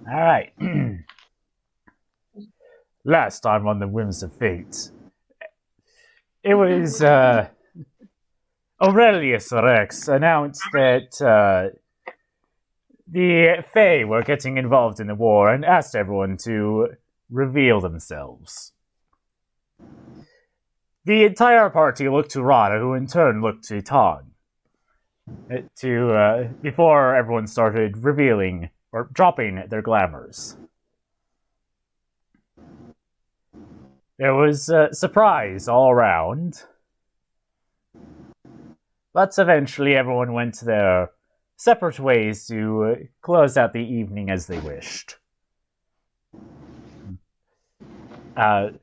Alright. Last time on the Whims of Fate, it was Aurelius Rex announced that the Fae were getting involved in the war and asked everyone to reveal themselves. The entire party looked to Rada, who in turn looked to Tong, before everyone started revealing or dropping their glamours. There was surprise all around, but eventually everyone went their separate ways to close out the evening as they wished. Erdin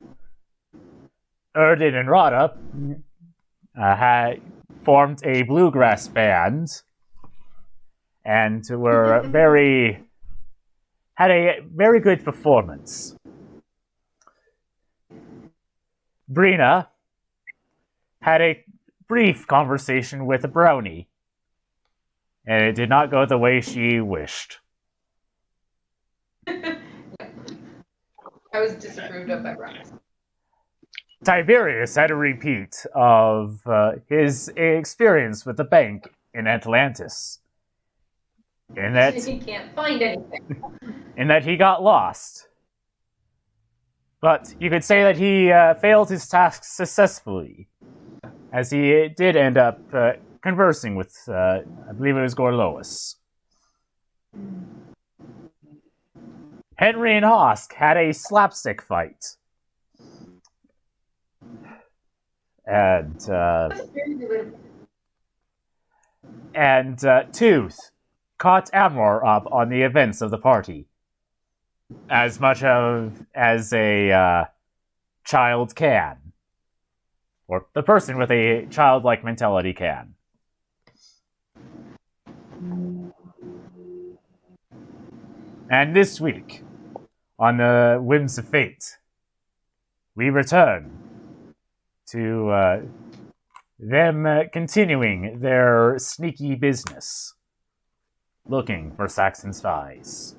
and Rada had formed a bluegrass band and had a very good performance. Brina had a brief conversation with a brownie, and it did not go the way she wished. I was disapproved of by brownies. Tiberius had a repeat of his experience with the bank in Atlantis. In that he can't find anything. In that he got lost. But you could say that he failed his task successfully, as he did end up conversing with, I believe it was Gorlois. Henry and Hosk had a slapstick fight. And Tooth caught Amor up on the events of the party, as much as a child can, or the person with a childlike mentality can. And this week, on the Whims of Fate, we return to them continuing their sneaky business, looking for Saxon spies.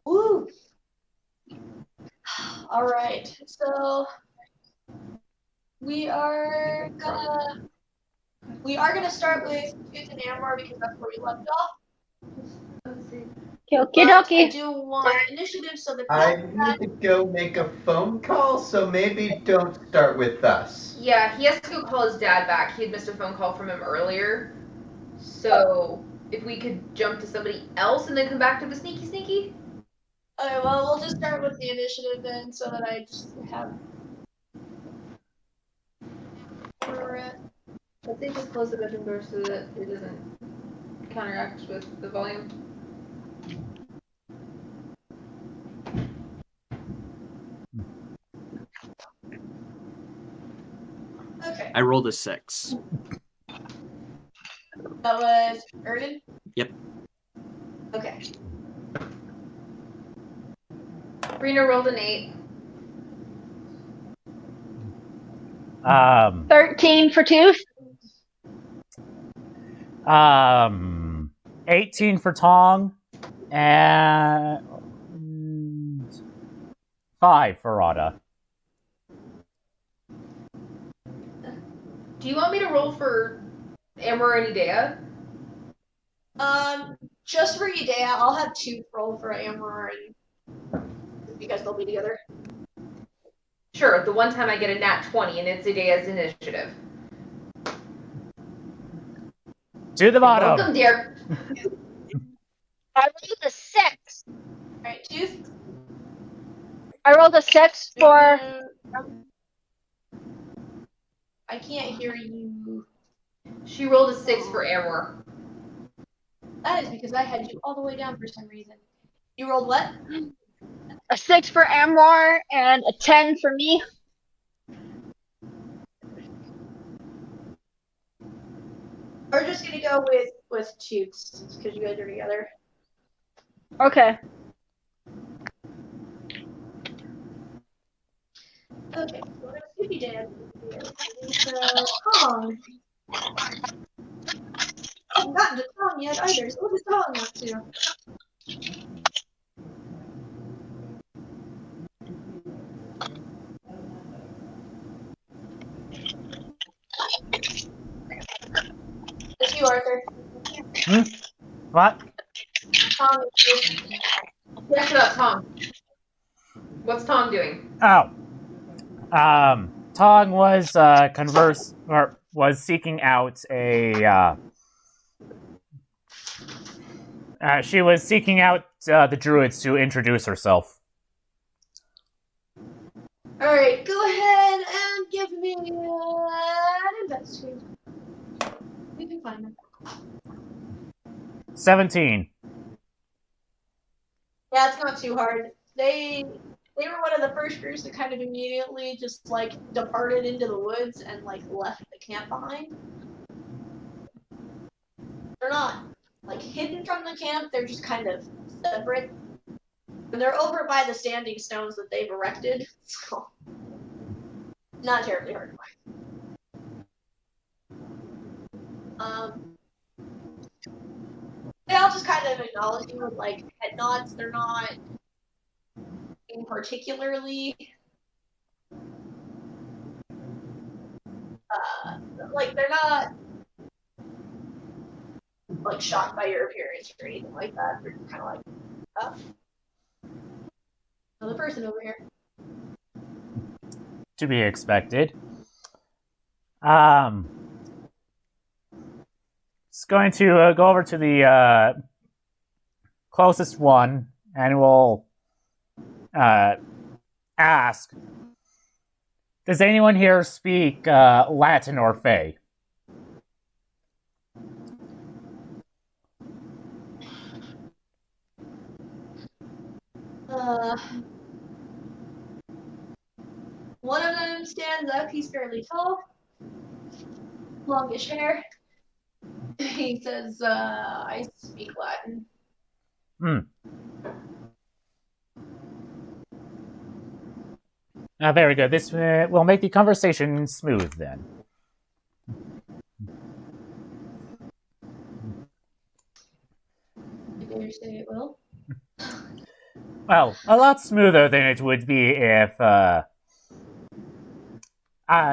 Woo! All right, so we are gonna start with Tooth and Amor because that's where we left off. Okie But I dokie. do want initiative, so the I need to go make a phone call, so maybe don't start with us. Yeah, he has to go call his dad back. He had missed a phone call from him earlier. So if we could jump to somebody else and then come back to the sneaky. Okay, well, we'll just start with the initiative then, so that I just have. I think just close the bedroom door so that it doesn't counteract with the volume. Okay. I rolled a 6. That was Erden? Yep. Okay. Rena rolled an 8. 13 for Tooth. 18 for Tong, and 5 for Rada. Do you want me to roll for Amber and Idea? Just for Udea, I'll have Tooth roll for Amor and because they'll be together. Sure, the one time I get a nat 20 and it's Idea's initiative. To the bottom. Welcome, dear. I rolled a 6. Alright, Tooth. I rolled a 6 for. I can't hear you. She rolled a 6 for Amor. That is because I had you all the way down for some reason. You rolled what? A 6 for Amor and a 10 for me. We're just gonna go with Tooth's because you guys are together. Okay. Okay, so there's Skippy Dan here. There's Tom. I haven't gotten to Tom yet either, so what does Tom want to? It's you, Arthur. What? Tom is Yes, about Tom. What's Tom doing? Oh. Tong was was seeking out a she was seeking out the druids to introduce herself. Alright, go ahead and give me an investigation. We can find them. 17. Yeah, it's not too hard. They were one of the first groups that kind of immediately just like departed into the woods and like left the camp behind. They're not like hidden from the camp, they're just kind of separate. And they're over by the standing stones that they've erected, so not terribly hard to find. They all just kind of acknowledge you with like head nods. They're not being particularly like they're not like shocked by your appearance or anything like that. They're kind of like, oh, another person over here. To be expected. It's going to go over to the closest one, and we'll ask, does anyone here speak Latin or Fey? One of them stands up. He's fairly tall, longish hair. He says, I speak Latin. Very good. This will make the conversation smooth, then. I dare say it will. Well, a lot smoother than it would be if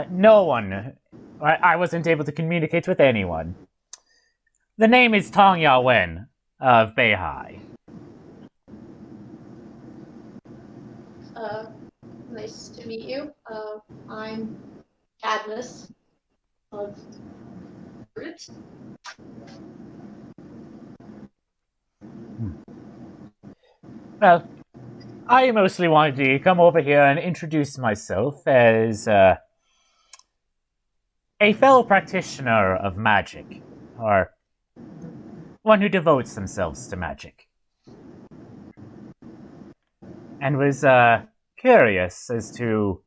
no one... I wasn't able to communicate with anyone. The name is Tong Ya Wen of Beihai. Nice to meet you. I'm Cadmus of Roots. Well, I mostly wanted to come over here and introduce myself as a fellow practitioner of magic, or one who devotes themselves to magic. And was curious as to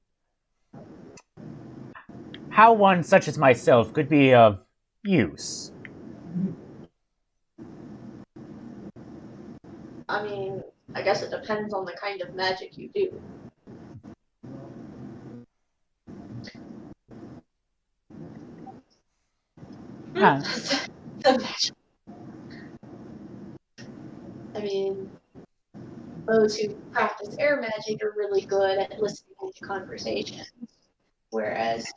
how one such as myself could be of use. I mean, I guess it depends on the kind of magic you do. I mean, those who practice air magic are really good at listening to conversations, whereas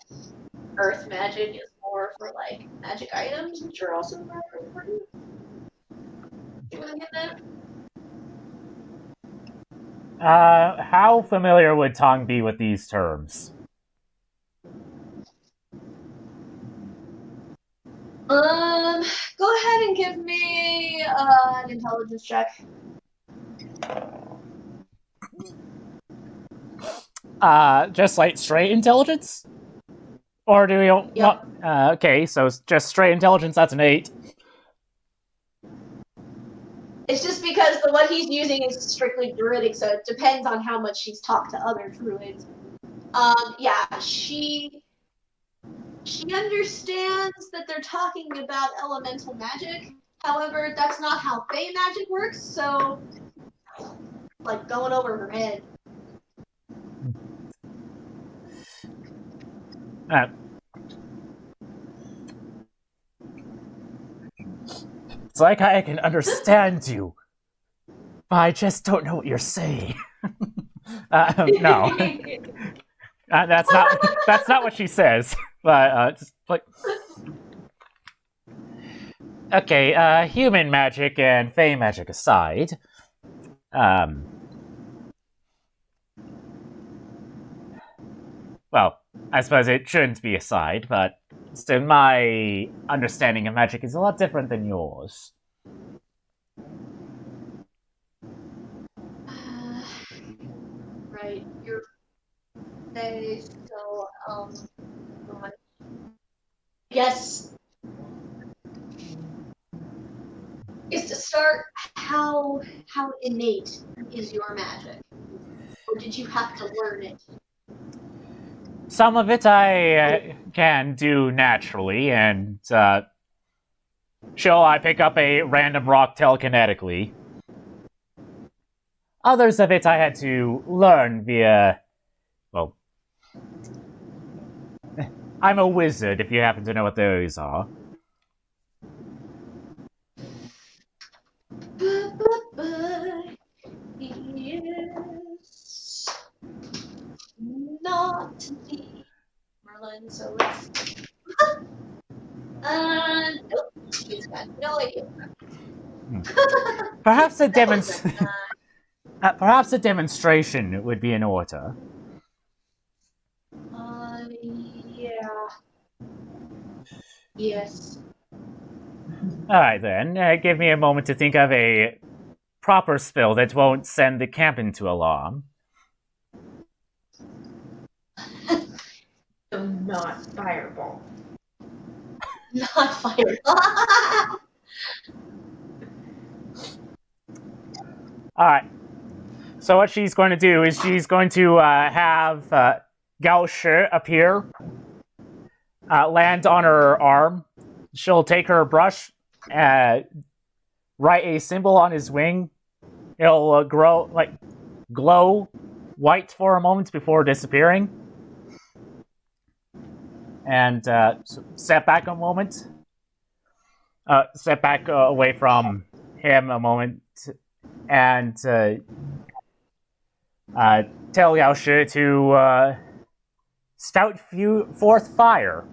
earth magic is more for like magic items, which are also very important. You want to get that? How familiar would Tong be with these terms? Go ahead and give me an intelligence check. Just like straight intelligence? Or do we want... Yep. Okay, so just straight intelligence, that's an 8. It's just because the one he's using is strictly druidic, so it depends on how much she's talked to other druids. Yeah, she understands that they're talking about elemental magic. However, that's not how Fey magic works, so like going over her head. Uh, it's like I can understand you, but I just don't know what you're saying. No, that's not what she says. But just like, okay, human magic and fey magic aside, well, I suppose it shouldn't be aside, but still, my understanding of magic is a lot different than yours. Right, you're they so I guess is to start how innate is your magic? Or did you have to learn it? Some of it I can do naturally, and I pick up a random rock telekinetically. Others of it I had to learn via, well, I'm a wizard, if you happen to know what those are. Yes. Not the Merlin, so let's nope, he's got no idea. Perhaps a perhaps a demonstration would be in order. Yeah. Yes. Alright then, give me a moment to think of a proper spell that won't send the camp into alarm. So not fireball. Not fire. Alright. So what she's going to do is she's going to have Gao Shi appear, land on her arm. She'll take her brush, write a symbol on his wing. It'll glow white for a moment before disappearing. And step back a moment. Step back away from him a moment, and tell Yao Shi to spout forth fire.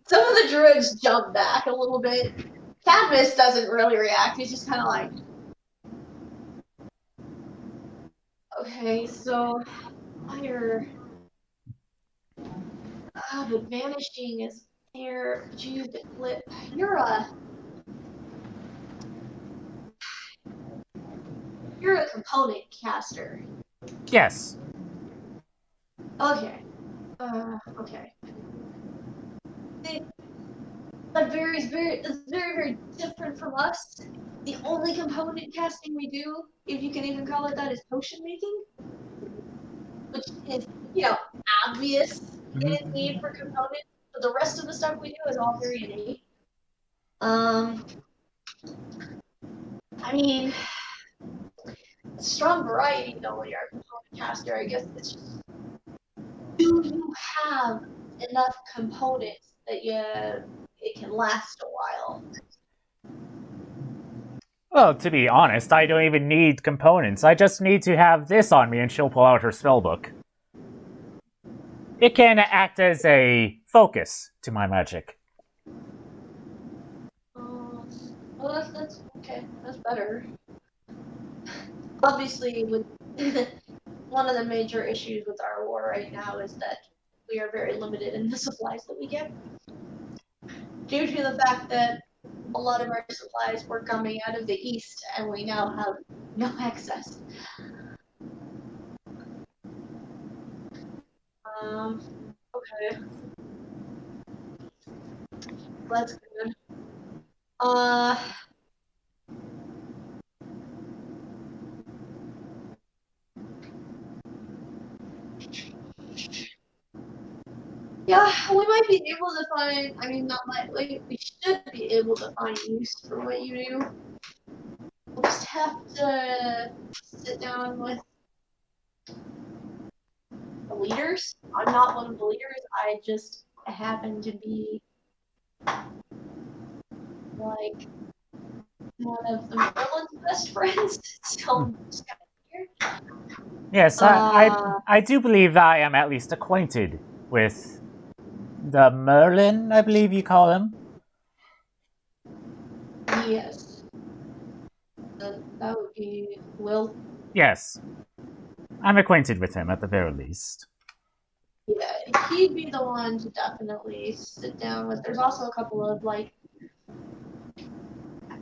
Some of the druids jump back a little bit. Cadmus doesn't really react. He's just kind of like, okay, so fire. But vanishing is air. But you used it flip. You're a component caster. Yes. Okay. Okay. That's very different from us. The only component casting we do, if you can even call it that, is potion making, which is, obvious in its need for components. But the rest of the stuff we do is all very innate. I mean, a strong variety though when you're a component caster. I guess it's just, do you have enough components that it can last a while? Well, to be honest, I don't even need components. I just need to have this on me and she'll pull out her spellbook. It can act as a focus to my magic. Well, that's okay. That's better. Obviously, with one of the major issues with our war right now is that we are very limited in the supplies that we get. Due to the fact that a lot of our supplies were coming out of the east and we now have no access. Okay. That's good. Yeah, we might be able to find, we should be able to find use for what you do. We'll just have to sit down with the leaders. I'm not one of the leaders. I just happen to be like one of the villain's best friends. So I'm just kind of here. Yes, I do believe that I am at least acquainted with the Merlin, I believe you call him. Yes. That would be Will. Yes. I'm acquainted with him at the very least. Yeah, he'd be the one to definitely sit down with. There's also a couple of like,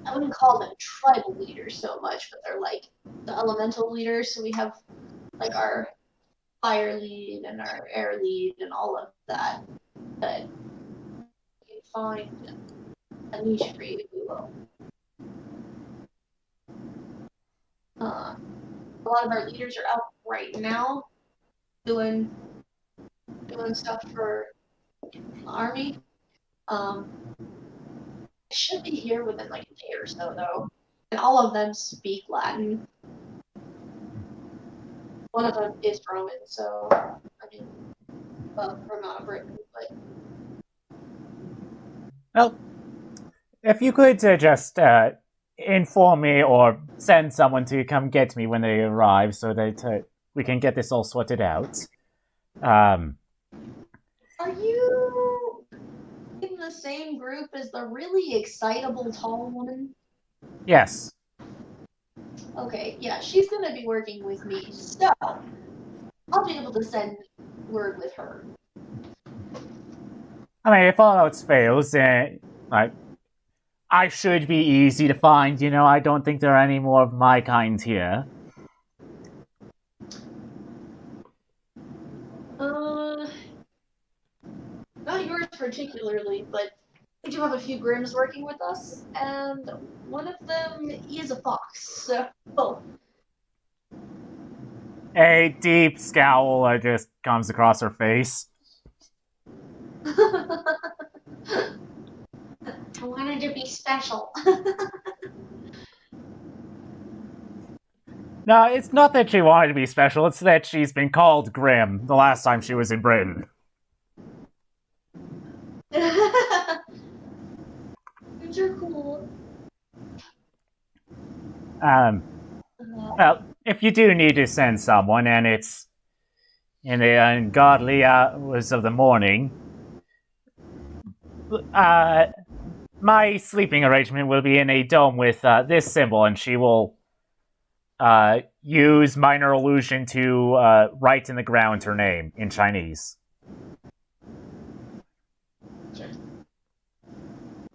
I wouldn't call them tribal leaders so much, but they're like the elemental leaders. So we have like our fire lead and our air lead and all of that. But you can find a niche for you, if you will. A lot of our leaders are out right now doing stuff for the army. Should be here within like a day or so though. And all of them speak Latin. One of them is Roman, so I mean, well, from not Britain, but Well, if you could just inform me or send someone to come get me when they arrive so that we can get this all sorted out. are you in the same group as the really excitable tall woman? Yes. Okay, yeah, she's gonna be working with me, so I'll be able to send word with her. I mean, if all else fails, I should be easy to find, you know, I don't think there are any more of my kind here. Not yours particularly, but we do have a few Grims working with us, and one of them is a fox, so... A deep scowl just comes across her face. I wanted to be special. No, it's not that she wanted to be special, it's that she's been called Grim the last time she was in Britain. These are cool. Well, if you do need to send someone and it's in the ungodly hours of the morning, my sleeping arrangement will be in a dome with this symbol, and she will use minor illusion to write in the ground her name in Chinese.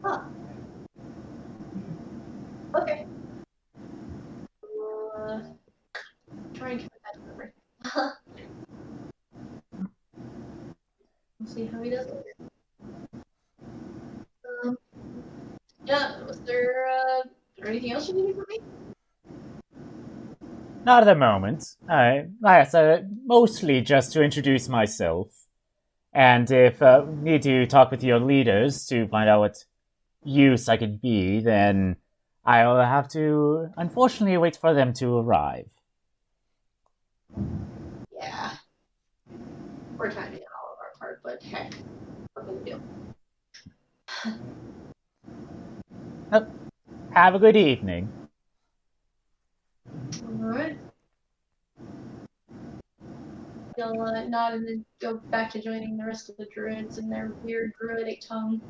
Huh. Okay. Trying to put that over. Let's see how he does it. Yeah, was there anything else you needed from me? Not at the moment. Like I said, mostly just to introduce myself. And if need to talk with your leaders to find out what use I could be, then I'll have to, unfortunately, wait for them to arrive. Yeah. We're timing it all of our part, but heck, what can we do? Have a good evening. Alright. He'll nod and then go back to joining the rest of the druids in their weird druidic tongue.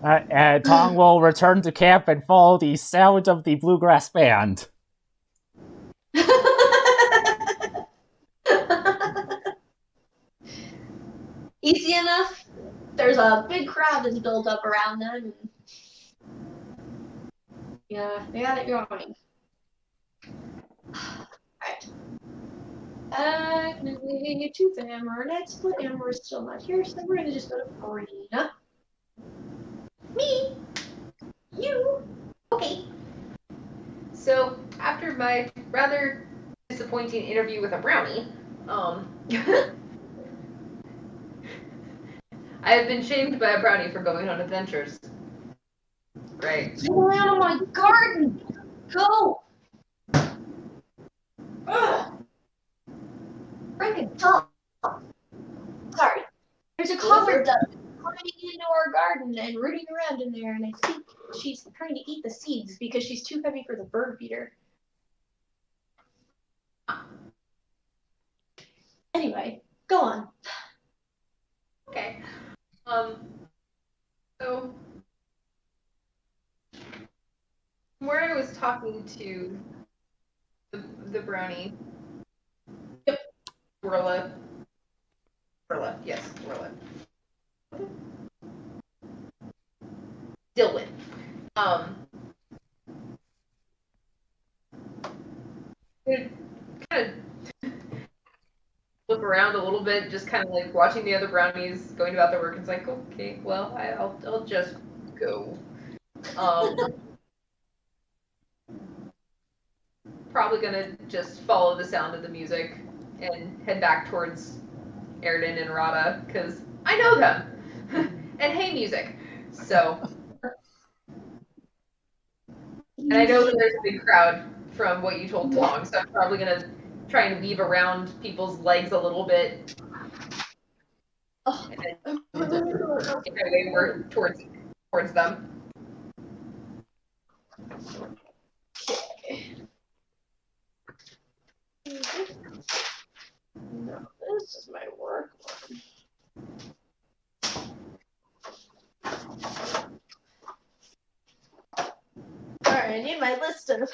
Tong will return to camp and follow the sound of the bluegrass band. Easy enough. There's a big crowd that's built up around them. And yeah, they got it going. Alright. Technically, to Amber next, but Amber is still not here, so we're gonna just go to Arena. Me? You? Okay. So, after my rather disappointing interview with a brownie, I have been shamed by a brownie for going on adventures. Right. Get away out of my garden! Go! Ugh. Freaking dog. Sorry. There's a collared duck climbing into our garden and rooting around in there, and I think she's trying to eat the seeds because she's too heavy for the bird feeder. Anyway, go on. Okay. So where I was talking to the brownie. Yep. Gorilla, yes, Gorilla. Dylan. Kind of look around a little bit, just kind of like watching the other brownies going about their work. And it's like, okay, well, I'll just go. Probably gonna just follow the sound of the music and head back towards Airden and Rada because I know them. And hey, music. So, and I know that there's a big crowd from what you told Tom, so I'm probably gonna try and weave around people's legs a little bit. And then make my way towards them. No, this is my work one. Alright, I need my list of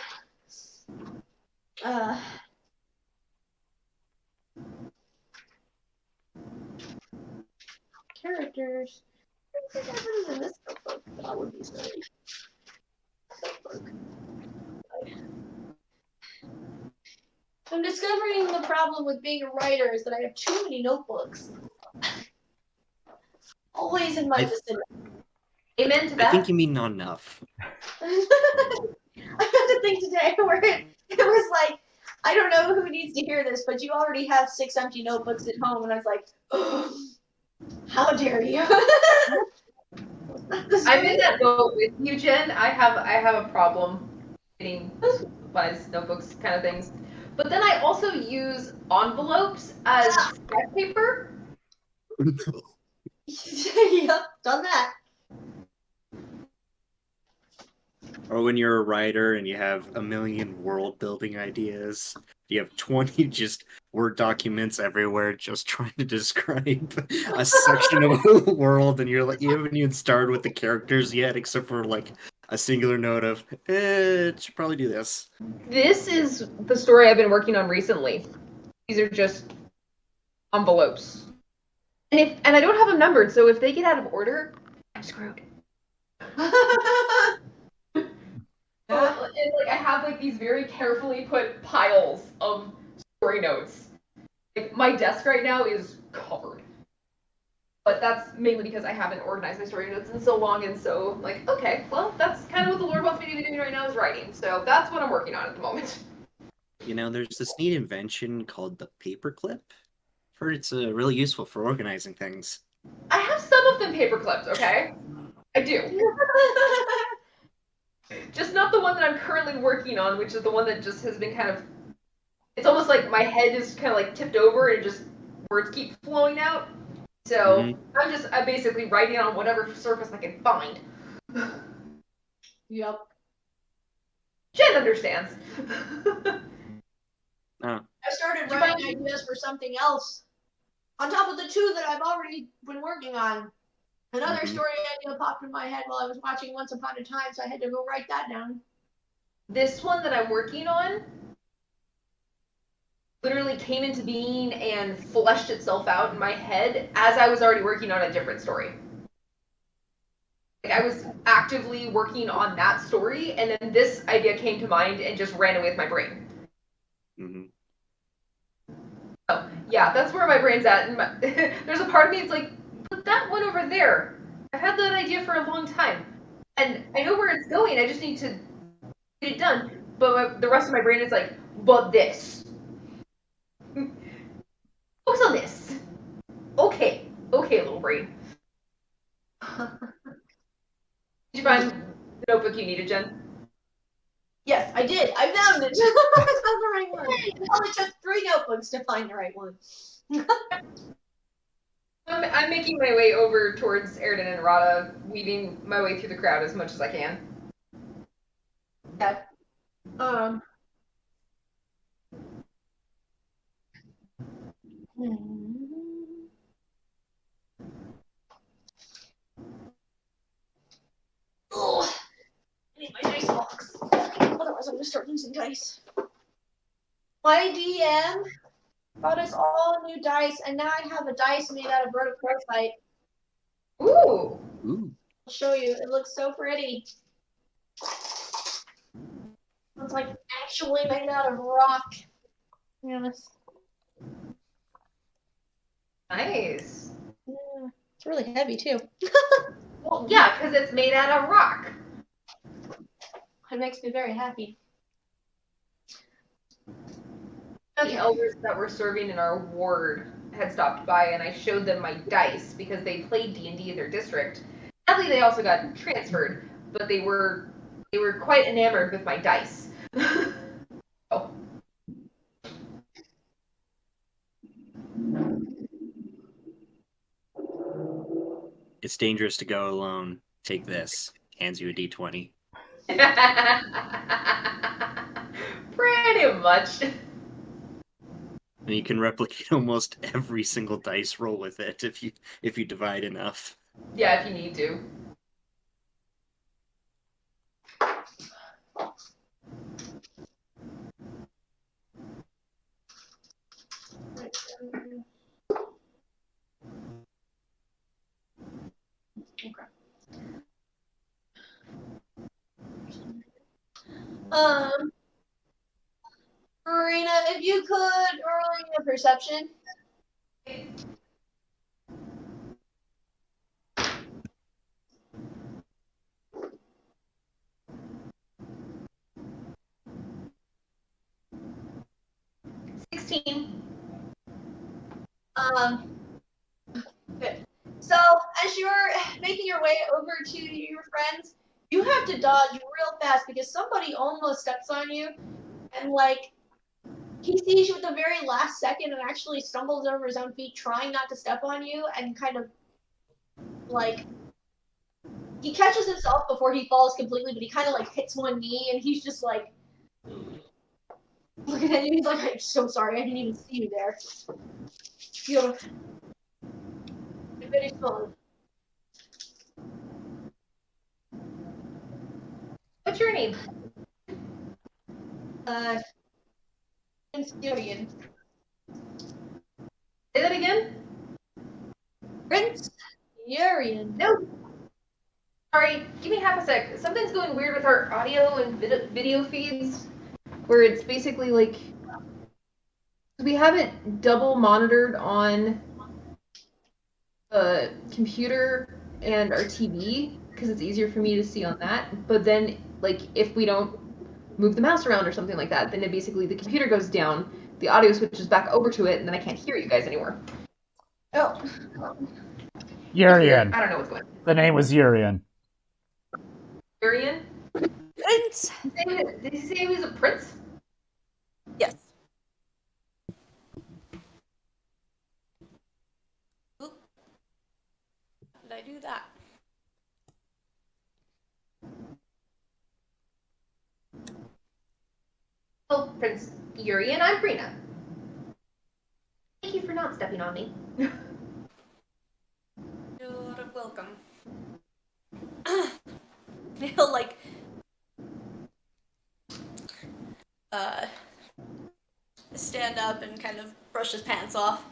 characters. I think I have it in this notebook. That would be silly. Notebook. I'm discovering the problem with being a writer is that I have too many notebooks. Always in my vicinity. Amen to that. I think you mean not enough. I had to think today where it was like, I don't know who needs to hear this, but you already have 6 empty notebooks at home, and I was like, oh, how dare you? I'm in that boat with you, Jen. I have a problem getting supplies, notebooks, kind of things. But then I also use envelopes as scrap paper. Yep, done that. Or when you're a writer and you have a million world building ideas, you have 20 just Word documents everywhere just trying to describe a section of the world, and you're like, you haven't even started with the characters yet, except for like a singular note of, should probably do this. This is the story I've been working on recently. These are just envelopes. And I don't have them numbered, so if they get out of order, I'm screwed. And like I have like these very carefully put piles of story notes. Like my desk right now is covered. But that's mainly because I haven't organized my story notes in so long, and so like, okay, well, that's kind of what the Lord wants me to be doing right now is writing. So that's what I'm working on at the moment. You know, there's this neat invention called the paperclip. I've heard it's really useful for organizing things. I have some of them paper clipped, okay? I do. Just not the one that I'm currently working on, which is the one that just has been kind of, it's almost like my head is kind of like tipped over and just words keep flowing out. So I'm basically writing on whatever surface I can find. Yep. Jen understands. Oh. I started writing ideas for something else on top of the 2 that I've already been working on. Another story idea popped in my head while I was watching Once Upon a Time, so I had to go write that down. This one that I'm working on literally came into being and fleshed itself out in my head as I was already working on a different story. Like I was actively working on that story, and then this idea came to mind and just ran away with my brain. So yeah, that's where my brain's at. And there's a part of me that's like, put that one over there. I've had that idea for a long time, and I know where it's going. I just need to get it done. But the rest of my brain is like, but this. Focus on this. Okay, little brain. Did you find the notebook you needed, Jen? Yes, I did. I found it. I found the right one. It only took 3 notebooks to find the right one. I'm making my way over towards Erden and Rada, weaving my way through the crowd as much as I can. Okay. Oh, I need my dice box. Otherwise, I'm gonna start losing dice. My DM got us all new dice, and now I have a dice made out of rhodochrosite. Ooh! Ooh. I'll show you. It looks so pretty. It's like actually made out of rock. Yes. Nice. Yeah. It's really heavy too. Well, yeah, because it's made out of rock. It makes me very happy. The elders that were serving in our ward had stopped by, and I showed them my dice because they played D&D in their district. Sadly, they also got transferred, but they were quite enamored with my dice. Oh. It's dangerous to go alone. Take this. Hands you a d20. Pretty much. And you can replicate almost every single dice roll with it if you divide enough. Yeah, if you need to. Okay. Marina, if you could roll your perception. Good. So, as you're making your way over to your friends, you have to dodge real fast because somebody almost steps on you, and like he sees you at the very last second and actually stumbles over his own feet, trying not to step on you, and kind of like he catches himself before he falls completely, but he kind of like hits one knee, and he's just like looking at you. He's like, "I'm so sorry, I didn't even see you there." You're very small. What's your name? Prince Urian. Say that again? Prince Urian. No. Sorry, give me half a sec. Something's going weird with our audio and video feeds, where it's basically like we have it double monitored on the computer and our TV because it's easier for me to see on that. But then, like, if we don't move the mouse around or something like that, then it basically the computer goes down, the audio switches back over to it, and then I can't hear you guys anymore. Oh. Urian. I don't know what's going on. The name was Urian. Urian? Prince. Did he say he was a prince? Yes. Oop. How did I do that? Oh, Prince Urian, I'm Brina. Thank you for not stepping on me. You're welcome. He'll like stand up and kind of brush his pants off.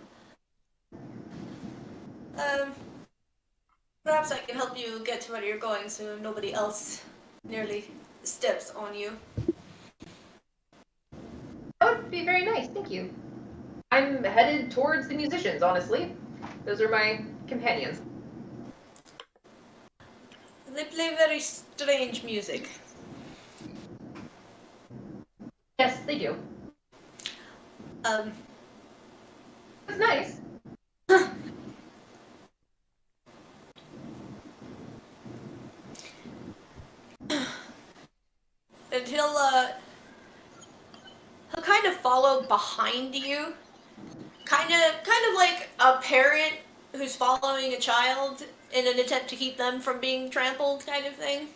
Perhaps I can help you get to where you're going so nobody else nearly steps on you. That would be very nice, thank you. I'm headed towards the musicians, honestly. Those are my companions. They play very strange music. Yes, they do. It's nice. And kind of follow behind you, kind of like a parent who's following a child in an attempt to keep them from being trampled, kind of thing.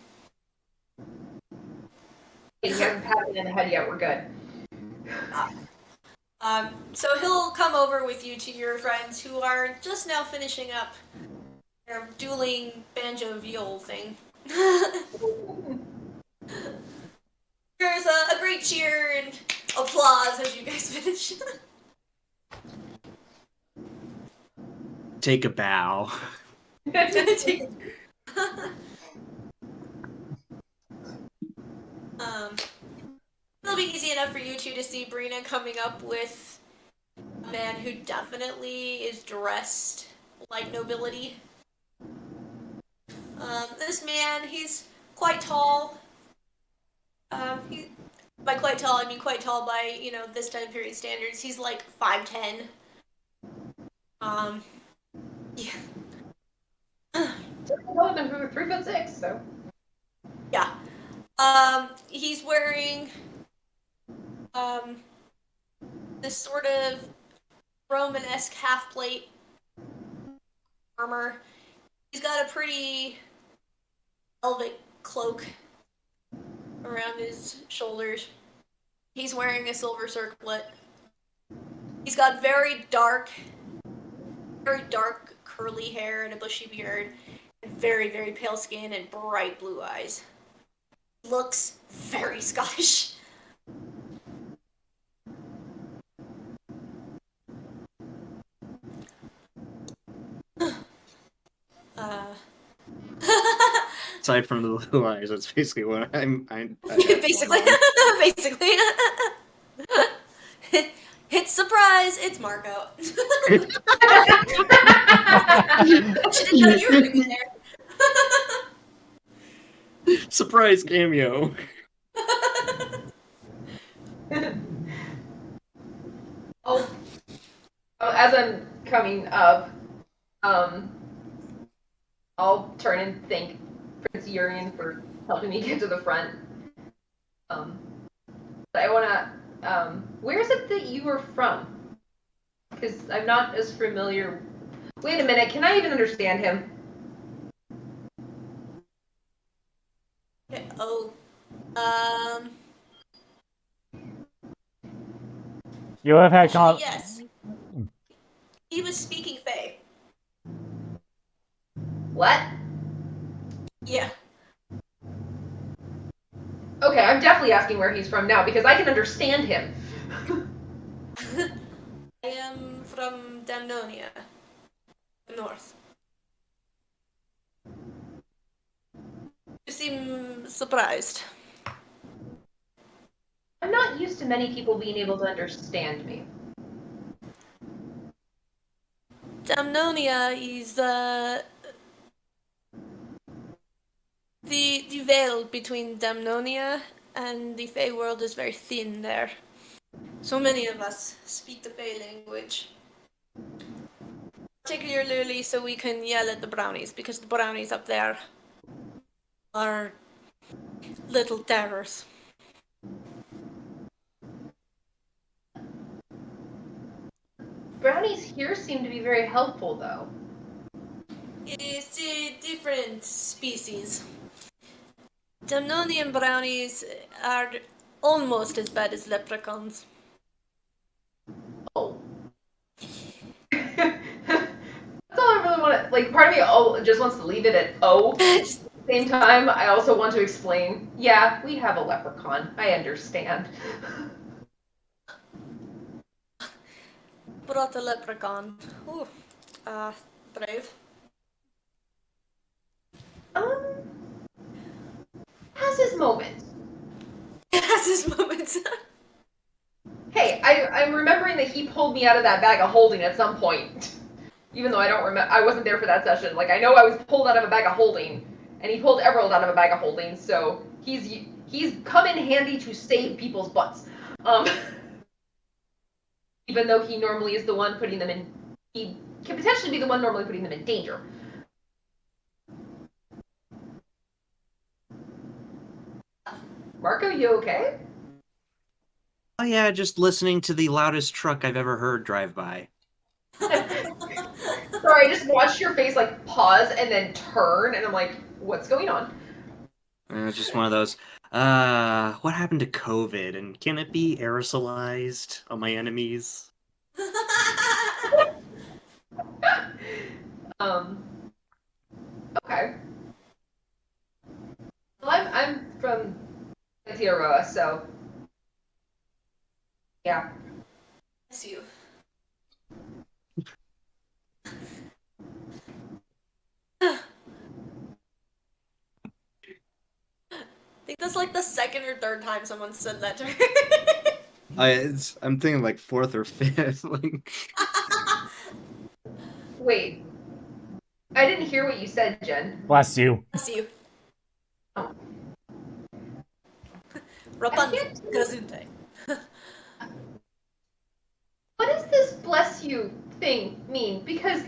He hasn't patted me in the head yet. We're good. So he'll come over with you to your friends who are just now finishing up their dueling banjo viol thing. There's a great cheer and applause as you guys finish. Take a bow. It'll be easy enough for you two to see Brina coming up with a man who definitely is dressed like nobility. This man, he's quite tall. By quite tall, I mean quite tall by, this time period standards. He's like 5'10". Yeah. Taller than 3'6", so. Yeah. He's wearing this sort of Roman-esque half-plate armor. He's got a pretty velvet cloak around his shoulders. He's wearing a silver circlet. He's got very dark curly hair and a bushy beard, and very, very pale skin and bright blue eyes. Looks very Scottish. Aside from the blue eyes, that's basically what I'm basically. It's surprise, it's Marco. I should have known you were going to be there. Surprise cameo. As I'm coming up, I'll turn and thank Prince Urian for helping me get to the front. But I wanna, where is it that you are from? Because I'm not as familiar. Wait a minute, can I even understand him? You have had Yes. He was speaking Fae. What? Yeah. Okay, I'm definitely asking where he's from now because I can understand him. I am from Damnonia, north. You seem surprised. I'm not used to many people being able to understand me. Damnonia is the veil between Damnonia and the Fey world is very thin there. So many of us speak the Fey language. Particularly so we can yell at the brownies, because the brownies up there are little terrors. Brownies here seem to be very helpful, though. It's a different species. Damnonian brownies are almost as bad as leprechauns. Oh. That's all I really want to, like, part of me just wants to leave it at oh. At the same time, I also want to explain, yeah, we have a leprechaun. I understand. Brought a leprechaun. Ooh. Brave. Has his moments. Has his moments. Hey, I'm remembering that he pulled me out of that bag of holding at some point. Even though I don't remember, I wasn't there for that session. Like, I know I was pulled out of a bag of holding, and he pulled Emerald out of a bag of holding, so he's come in handy to save people's butts. Even though he normally is the one putting them in, he can potentially be the one normally putting them in danger. Marco, you okay? Oh yeah, just listening to the loudest truck I've ever heard drive by. Sorry, I just watched your face like pause and then turn, and I'm like, what's going on? Just one of those. What happened to COVID? And can it be aerosolized on my enemies? Um. Okay. Well, I'm from Aotearoa, so yeah. Bless you. I think that's like the second or third time someone said that to her. I'm thinking like fourth or fifth. Like, Wait, I didn't hear what you said, Jen. Bless you. Bless you. Oh. Rapunzel. Gesundheit. What does this bless you thing mean? Because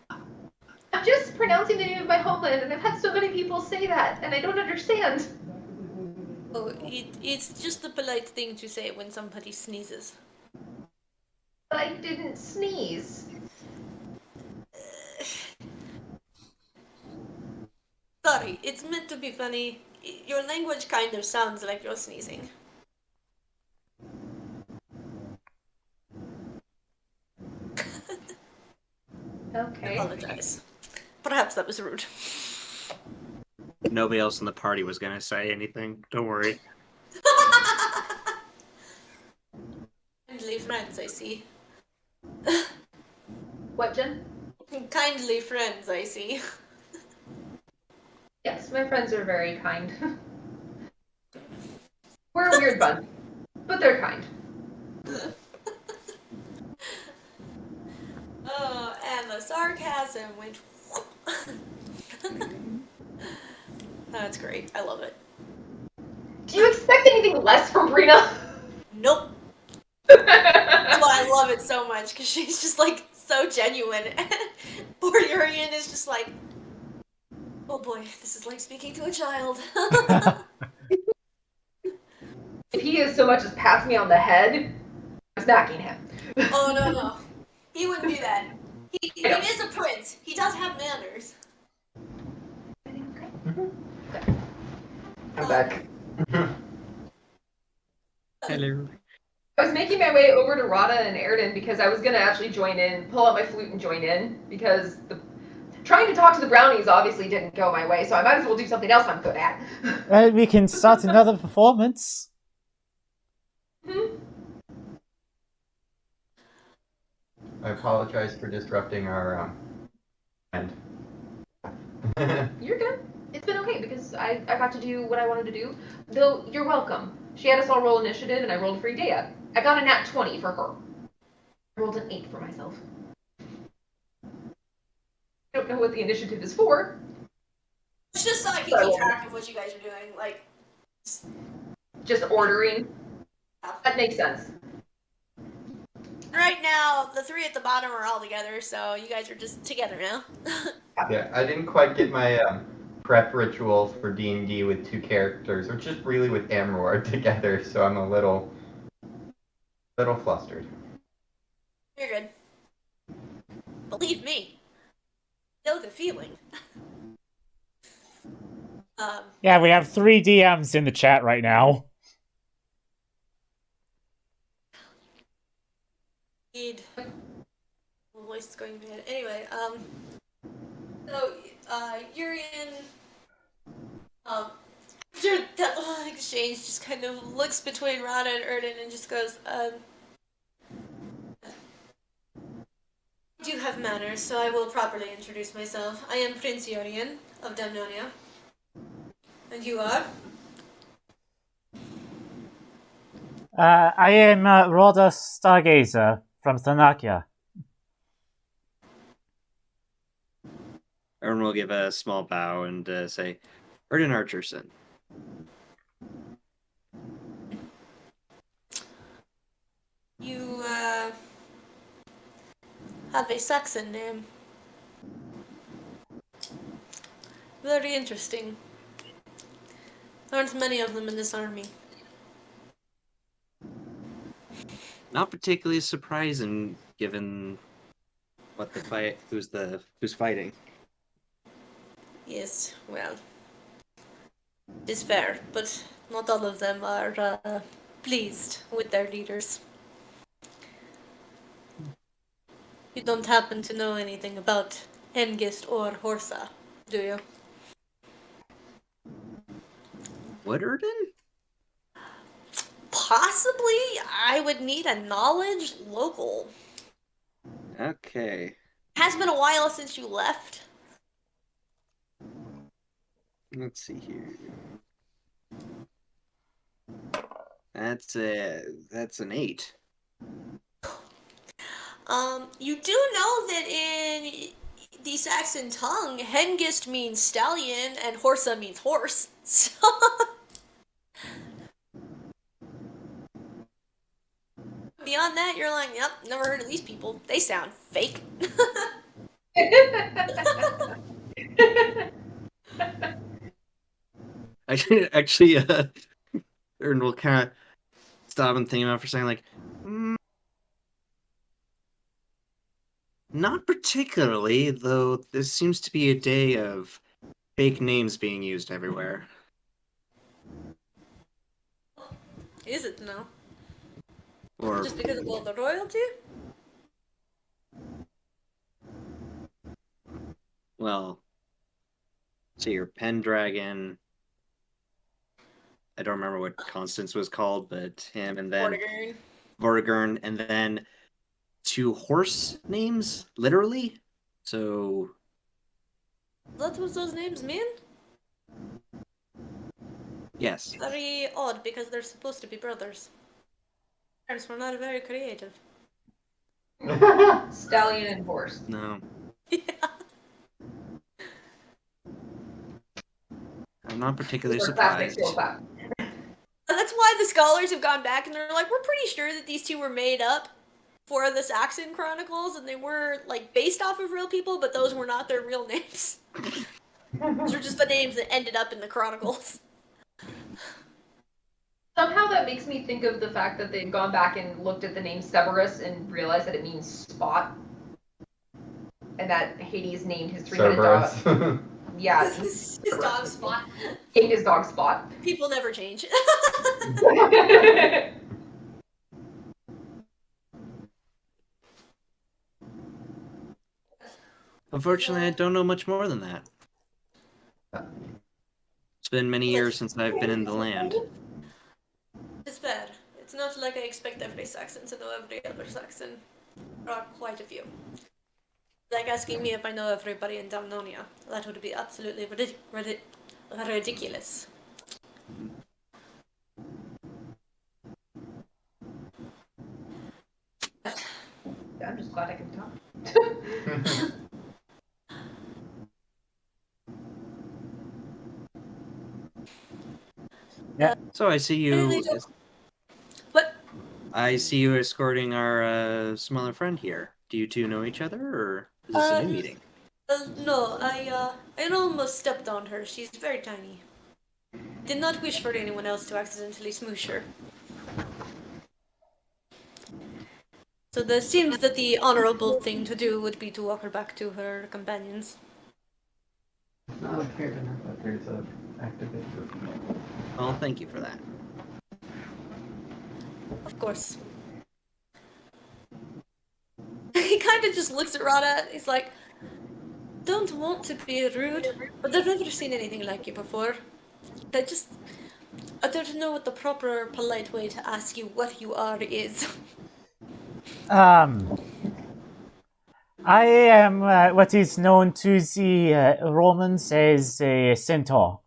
I'm just pronouncing the name of my homeland, and I've had so many people say that, and I don't understand. Oh, it's just a polite thing to say when somebody sneezes. But I didn't sneeze. Sorry, it's meant to be funny. Your language kind of sounds like you're sneezing. I Okay. apologize. Perhaps that was rude. nobody else in the party was gonna say anything. Don't worry. Kindly friends, I see. What, Jen? Kindly friends, I see. Yes, my friends are very kind. We're a weird bunch, but they're kind. Oh, and the sarcasm went. That's great. I love it. Do you expect anything less from Brina? Nope. That's why I love it so much, because she's just like so genuine. And poor Urian is just like, oh boy, this is like speaking to a child. If he is so much as pats me on the head, I'm smacking him. Oh no. He wouldn't do that. He I know. is a prince. He does have manners. I'm back. Hello. I was making my way over to Rada and Erden because I was gonna actually join in, pull out my flute and join in, because trying to talk to the brownies obviously didn't go my way, so I might as well do something else I'm good at. Well, we can start another performance. I apologize for disrupting our end. You're good. It's been okay because I got to do what I wanted to do. Though, you're welcome. She had us all roll initiative and I rolled for Idea. I got a nat 20 for her. I rolled an 8 for myself. I don't know what the initiative is for. It's just so I can keep track of what you guys are doing. Like, Just ordering. That makes sense. right now, the three at the bottom are all together, so you guys are just together now. Yeah, I didn't quite get my prep rituals for D&D with two characters, or just really with Amror together, so I'm a little flustered. You're good. Believe me. Know the feeling. Yeah, we have 3 DMs in the chat right now. Indeed. My voice is going bad. Anyway, so, Urian, after that little exchange, just kind of looks between Rana and Erden and just goes, I do have manners, so I will properly introduce myself. I am Prince Urian of Damnonia. And you are? I am Rhoda Stargazer from Thanakia. Everyone will give a small bow and say, Erden Archerson. You, have a Saxon name. Very interesting. There aren't many of them in this army. Not particularly surprising, given what the fight, who's fighting. Yes, well, it's fair, but not all of them are pleased with their leaders. You don't happen to know anything about Hengist or Horsa, do you? Wooderden? Possibly, I would need a knowledge local. Okay. Has been a while since you left. Let's see here. That's an 8. You do know that in the Saxon tongue, Hengist means stallion and Horsa means horse. So beyond that, you're like, yep, never heard of these people. They sound fake. Actually, Ern will kind of stop and think about it for a second, like, not particularly, though this seems to be a day of fake names being used everywhere. Is it now? Or, Just because of all the royalty? well, so your Pendragon, I don't remember what Constance was called, but him, and then Vortigern. Vortigern, and then 2 horse names, literally. So, Is that what those names mean? yes. Very odd because they're supposed to be brothers. Parents were not very creative. Stallion and horse. No. Yeah. I'm not particularly Those are classic surprised. school clap. That's why the scholars have gone back and they're like, we're pretty sure that these two were made up for the Saxon Chronicles and they were like based off of real people, but those were not their real names. Those are just the names that ended up in the Chronicles. Somehow that makes me think of the fact that they've gone back and looked at the name Cerberus and realized that it means spot. And that Hades named his three-headed dog. Cerberus. Yeah. His dog Spot. Named his dog Spot. People never change. Unfortunately, I don't know much more than that. It's been many years since I've been in the land. It's fair. It's not like I expect every Saxon to know every other Saxon. There are quite a few. Like asking me if I know everybody in Damnonia. That would be absolutely ridiculous. I'm just glad I can talk. So I see you. What? I see you escorting our smaller friend here. Do you two know each other, or is this a new meeting? No, I almost stepped on her. She's very tiny. Did not wish for anyone else to accidentally smoosh her. So it seemed that the honorable thing to do would be to walk her back to her companions. Not appeared in her, but there's a activate group. Well, thank you for that. Of course. He kind of just looks at Rada. He's like, don't want to be rude, but I've never seen anything like you before. I don't know what the proper polite way to ask you what you are is. I am what is known to the Romans as a centaur.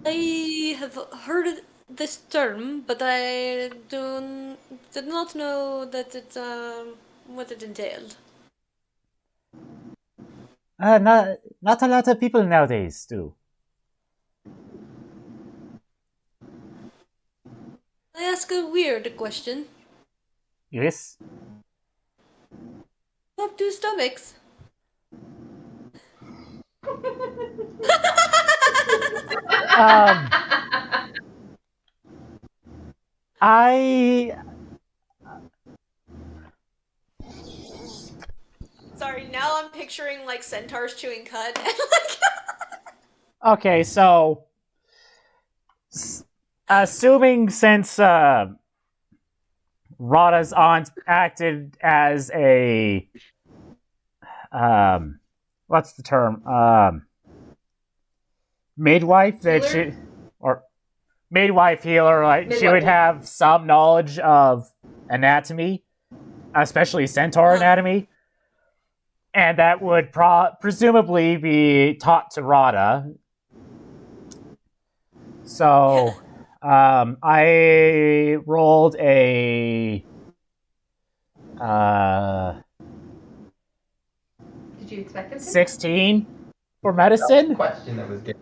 I have heard this term, but I did not know that what it entailed. Not a lot of people nowadays do. I ask a weird question. Yes? You have 2 stomachs. I Sorry, now I'm picturing like centaurs chewing cud. okay, so assuming since Rada's aunt acted as a what's the term? Midwife that Healer? she or midwife healer, like she Midwife. would have some knowledge of anatomy, especially centaur anatomy, and that would presumably be taught to Rada. So, I rolled a Did you expect him to? 16 for medicine. Question that was given.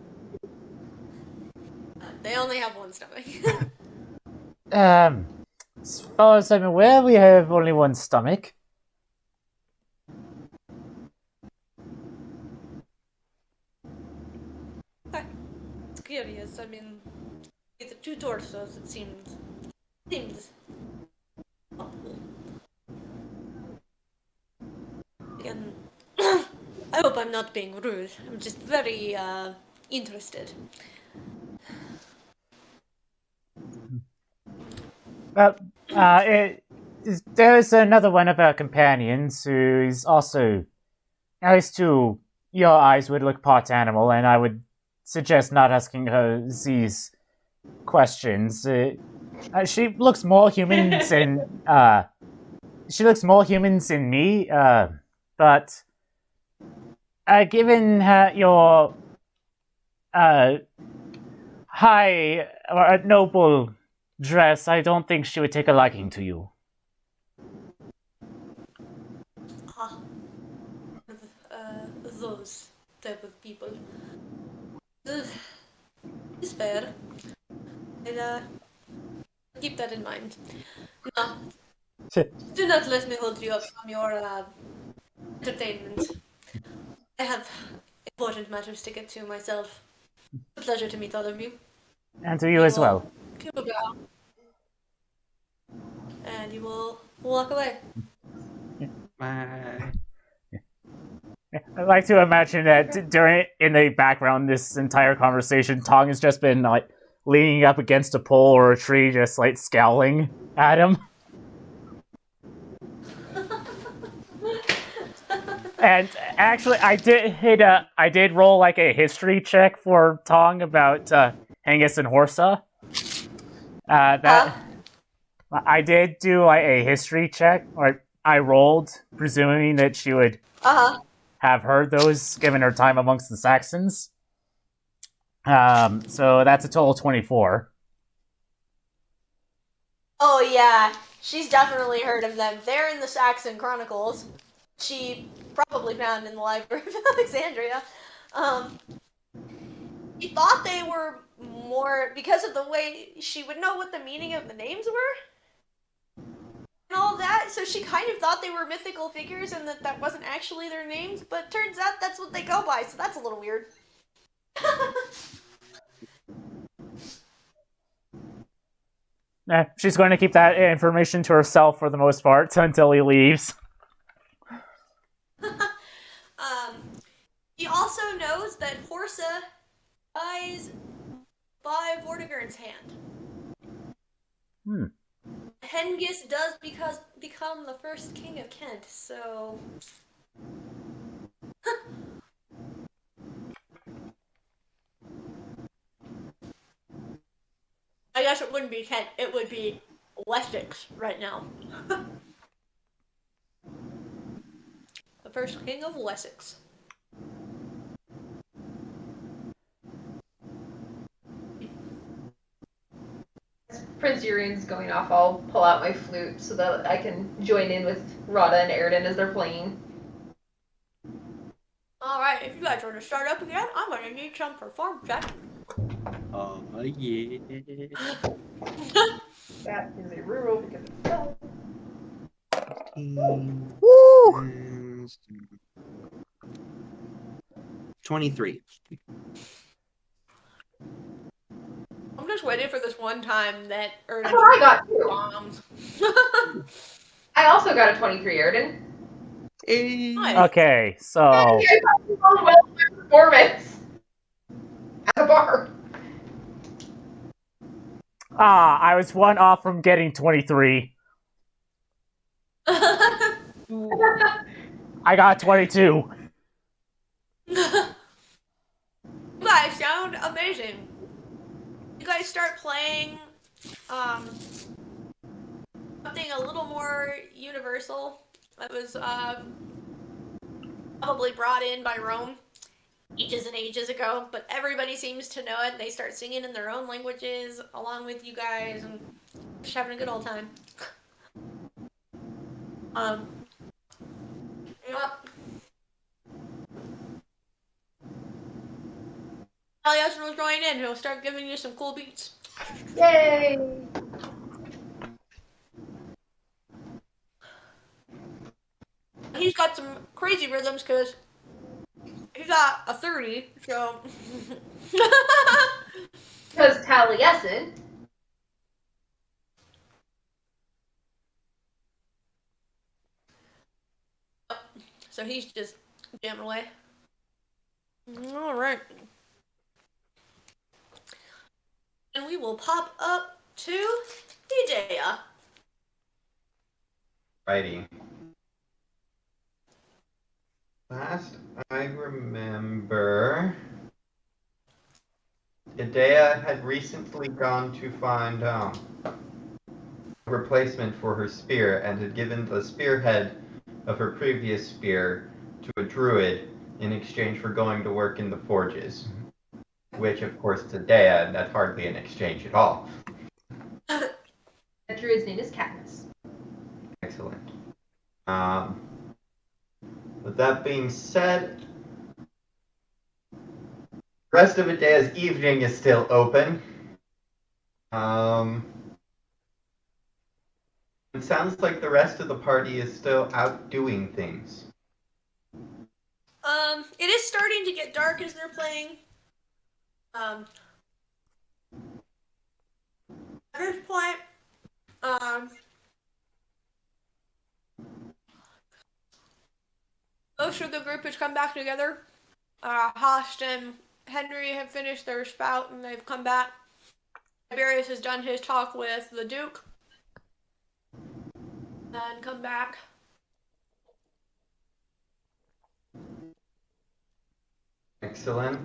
They only have one stomach. As far as I'm aware, we have only one stomach. It's curious. I mean, with the two torsos, it seems possible. Again, I hope I'm not being rude. I'm just very interested. Well, there's another one of our companions who is also, at least to your eyes, would look part animal, and I would suggest not asking her these questions. She looks more humans than she looks more humans than me. But given your high or noble dress, I don't think she would take a liking to you. Those type of people. It's fair. I'll keep that in mind. No, do not let me hold you up from your entertainment. I have important matters to get to myself. A pleasure to meet all of you. And to you as well. And you will walk away. Bye. I like to imagine that in the background, this entire conversation, Tong has just been like leaning up against a pole or a tree, just like scowling at him. And actually, I did roll like a history check for Tong about Hengist and Horsa. I did do like a history check, or I rolled, presuming that she would have heard those given her time amongst the Saxons. So that's a total of 24. Oh yeah, she's definitely heard of them. They're in the Saxon Chronicles. She probably found in the Library of Alexandria. She thought they were more because of the way she would know what the meaning of the names were and all that. So she kind of thought they were mythical figures and that wasn't actually their names. But turns out that's what they go by. So that's a little weird. She's going to keep that information to herself for the most part until he leaves. He also knows that Horsa dies by Vortigern's hand. Hengist does become the first king of Kent, so... I guess it wouldn't be Kent, it would be Wessex right now. The first king of Wessex. Prince Urian's going off, I'll pull out my flute so that I can join in with Rada and Airden as they're playing. Alright, if you guys want to start up again, I'm gonna need some perform check. Oh, yeah. That is a reroll because it's spell. Woo! 23. I'm just waiting for this one time that Erden That's what I got too. bombs. I also got a 23, Erden. Nice. Okay, so I got to roll well in my performance. As a bar. I was one off from getting 23. I got 22. You guys sound amazing. You guys start playing something a little more universal that was probably brought in by Rome ages and ages ago, but everybody seems to know it. They start singing in their own languages along with you guys and just having a good old time. Yeah. Aliasin will join in. He'll start giving you some cool beats. Yay! He's got some crazy rhythms because he got a 30, so. Because Taliesin. So he's just jamming away. Alright. And we will pop up to Idea. Righty. Last I remember, Idea had recently gone to find a replacement for her spear and had given the spearhead of her previous spear to a druid in exchange for going to work in the forges. Which, of course, to Idea, that's hardly an exchange at all. The druid's name is Katniss. Excellent. With that being said, the rest of Idea's evening is still open. It sounds like the rest of the party is still out doing things. It is starting to get dark as they're playing. At this point, most of the group has come back together. Host and Henry have finished their spout and they've come back. Tiberius has done his talk with the Duke. And come back. Excellent.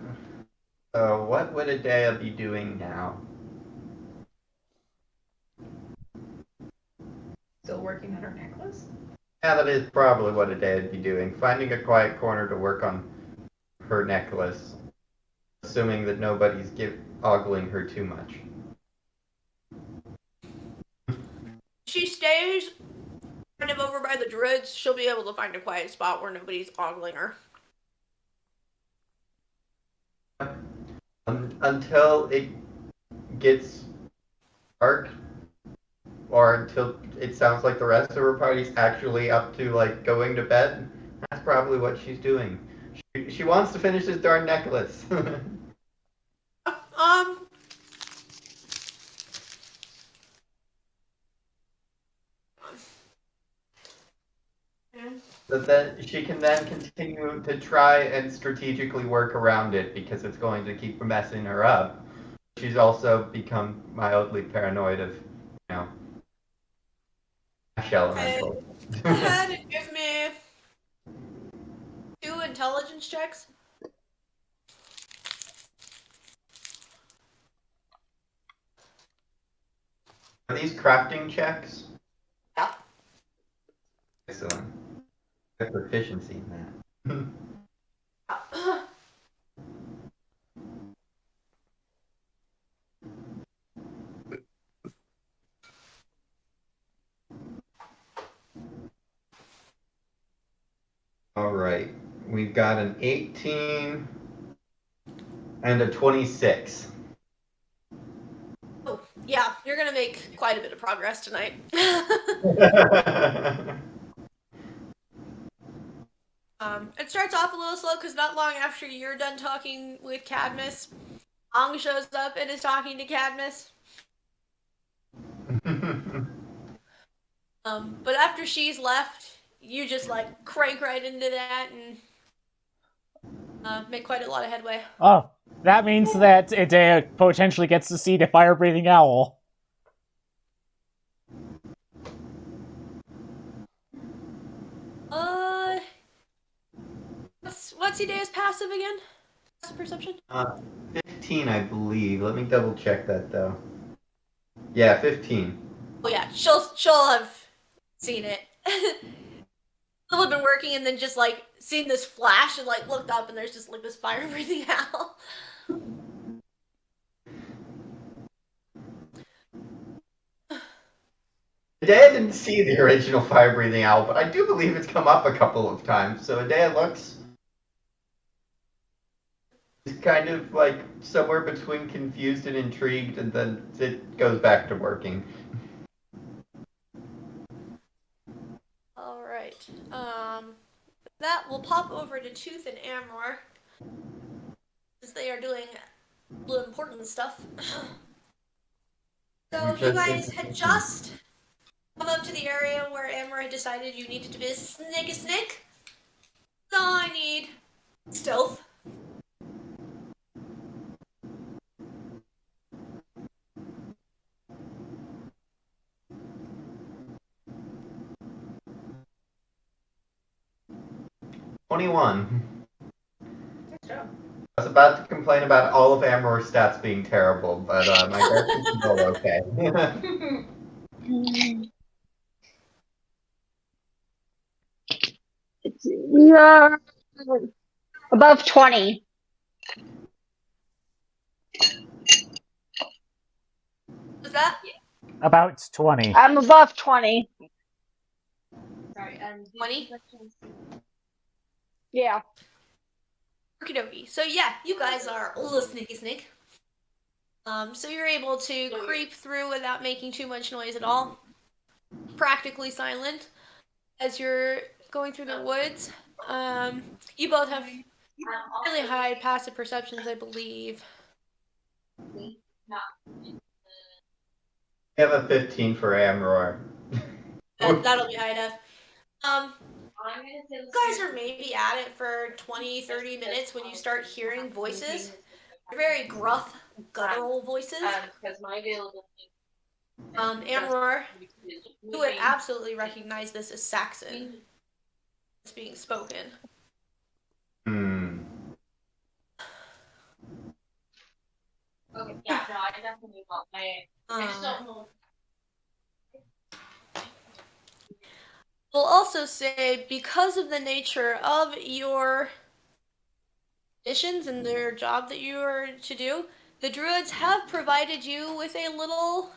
So what would Idea be doing now? Still working on her necklace? Yeah, that is probably what Idea would be doing. Finding a quiet corner to work on her necklace. Assuming that nobody's ogling her too much. She stays kind of over by the druids. She'll be able to find a quiet spot where nobody's ogling her. Until it gets dark, or until it sounds like the rest of her party's actually up to like going to bed. That's probably what she's doing. She wants to finish this darn necklace. But then she can then continue to try and strategically work around it because it's going to keep messing her up. She's also become mildly paranoid of, Ash elemental. Go ahead and give me 2 intelligence checks. Are these crafting checks? Yeah. Excellent. Good proficiency in that. All right. We've got an 18 and a 26. Oh, yeah, you're gonna make quite a bit of progress tonight. It starts off a little slow because not long after you're done talking with Cadmus, Ong shows up and is talking to Cadmus. But after she's left, you just like crank right into that and make quite a lot of headway. Oh, that means that Idea potentially gets to see the fire-breathing owl. What's Idea's passive again? Passive perception? 15, I believe. Let me double check that though. Yeah, 15. Oh yeah, she'll have seen it. She'll have been working and then just like seen this flash and like looked up and there's just like this fire breathing owl. Adea didn't see the original fire-breathing owl, but I do believe it's come up a couple of times. So Adea looks kind of like somewhere between confused and intrigued, and then it goes back to working. All right. That will pop over to Tooth and Amor, since they are doing little important stuff. So you guys had just come up to the area where Amor had decided you needed to be a snake. So I need stealth. $21. Good job. I was about to complain about all of Amor's stats being terrible, but I guess it's still okay. You're above 20. Was that? About 20. I'm above 20. Sorry, 20? Yeah. Okie dokie. So yeah, you guys are a little sneaky. So you're able to creep through without making too much noise at all. Practically silent as you're going through the woods. You both have really high passive perceptions, I believe. We have a 15 for Amor. That'll be high enough. You guys are maybe at it for 20-30 minutes when you start hearing voices. They're very gruff, guttural voices. Amor, you would absolutely recognize this as Saxon. It's being spoken. Okay, yeah, no, I definitely want I just don't know. We'll also say, because of the nature of your missions and their job that you are to do, the druids have provided you with a little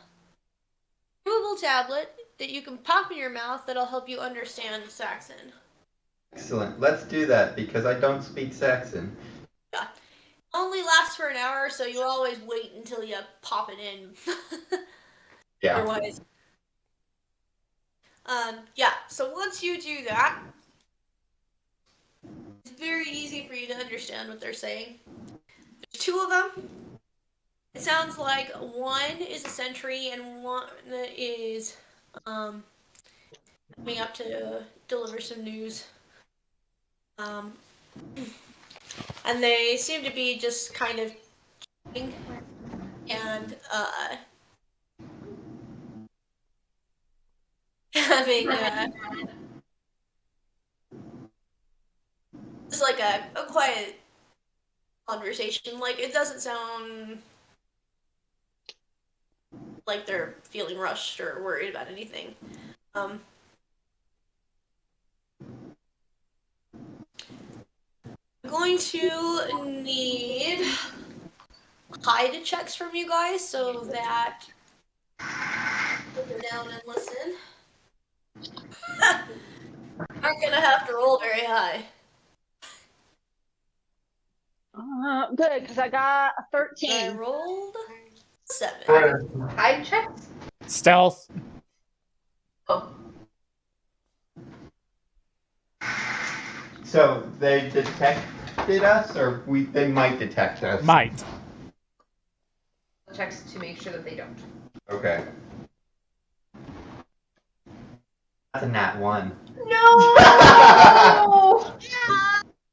chewable tablet that you can pop in your mouth that'll help you understand Saxon. Excellent. Let's do that, because I don't speak Saxon. Yeah. Only lasts for an hour, so you always wait until you pop it in. Yeah. Otherwise. Yeah, so once you do that, it's very easy for you to understand what they're saying. There's two of them. It sounds like one is a sentry and one is coming up to deliver some news. And they seem to be just kind of and having just like a quiet conversation. Like, it doesn't sound like they're feeling rushed or worried about anything. I'm going to need hide checks from you guys so that put them down and listen. Aren't gonna have to roll very high. Good, because I got a I 13. rolled 7. Hide checks? Stealth. Oh. So they detected us, or they might detect us? Might. Checks to make sure that they don't. Okay. That's a nat 1. No!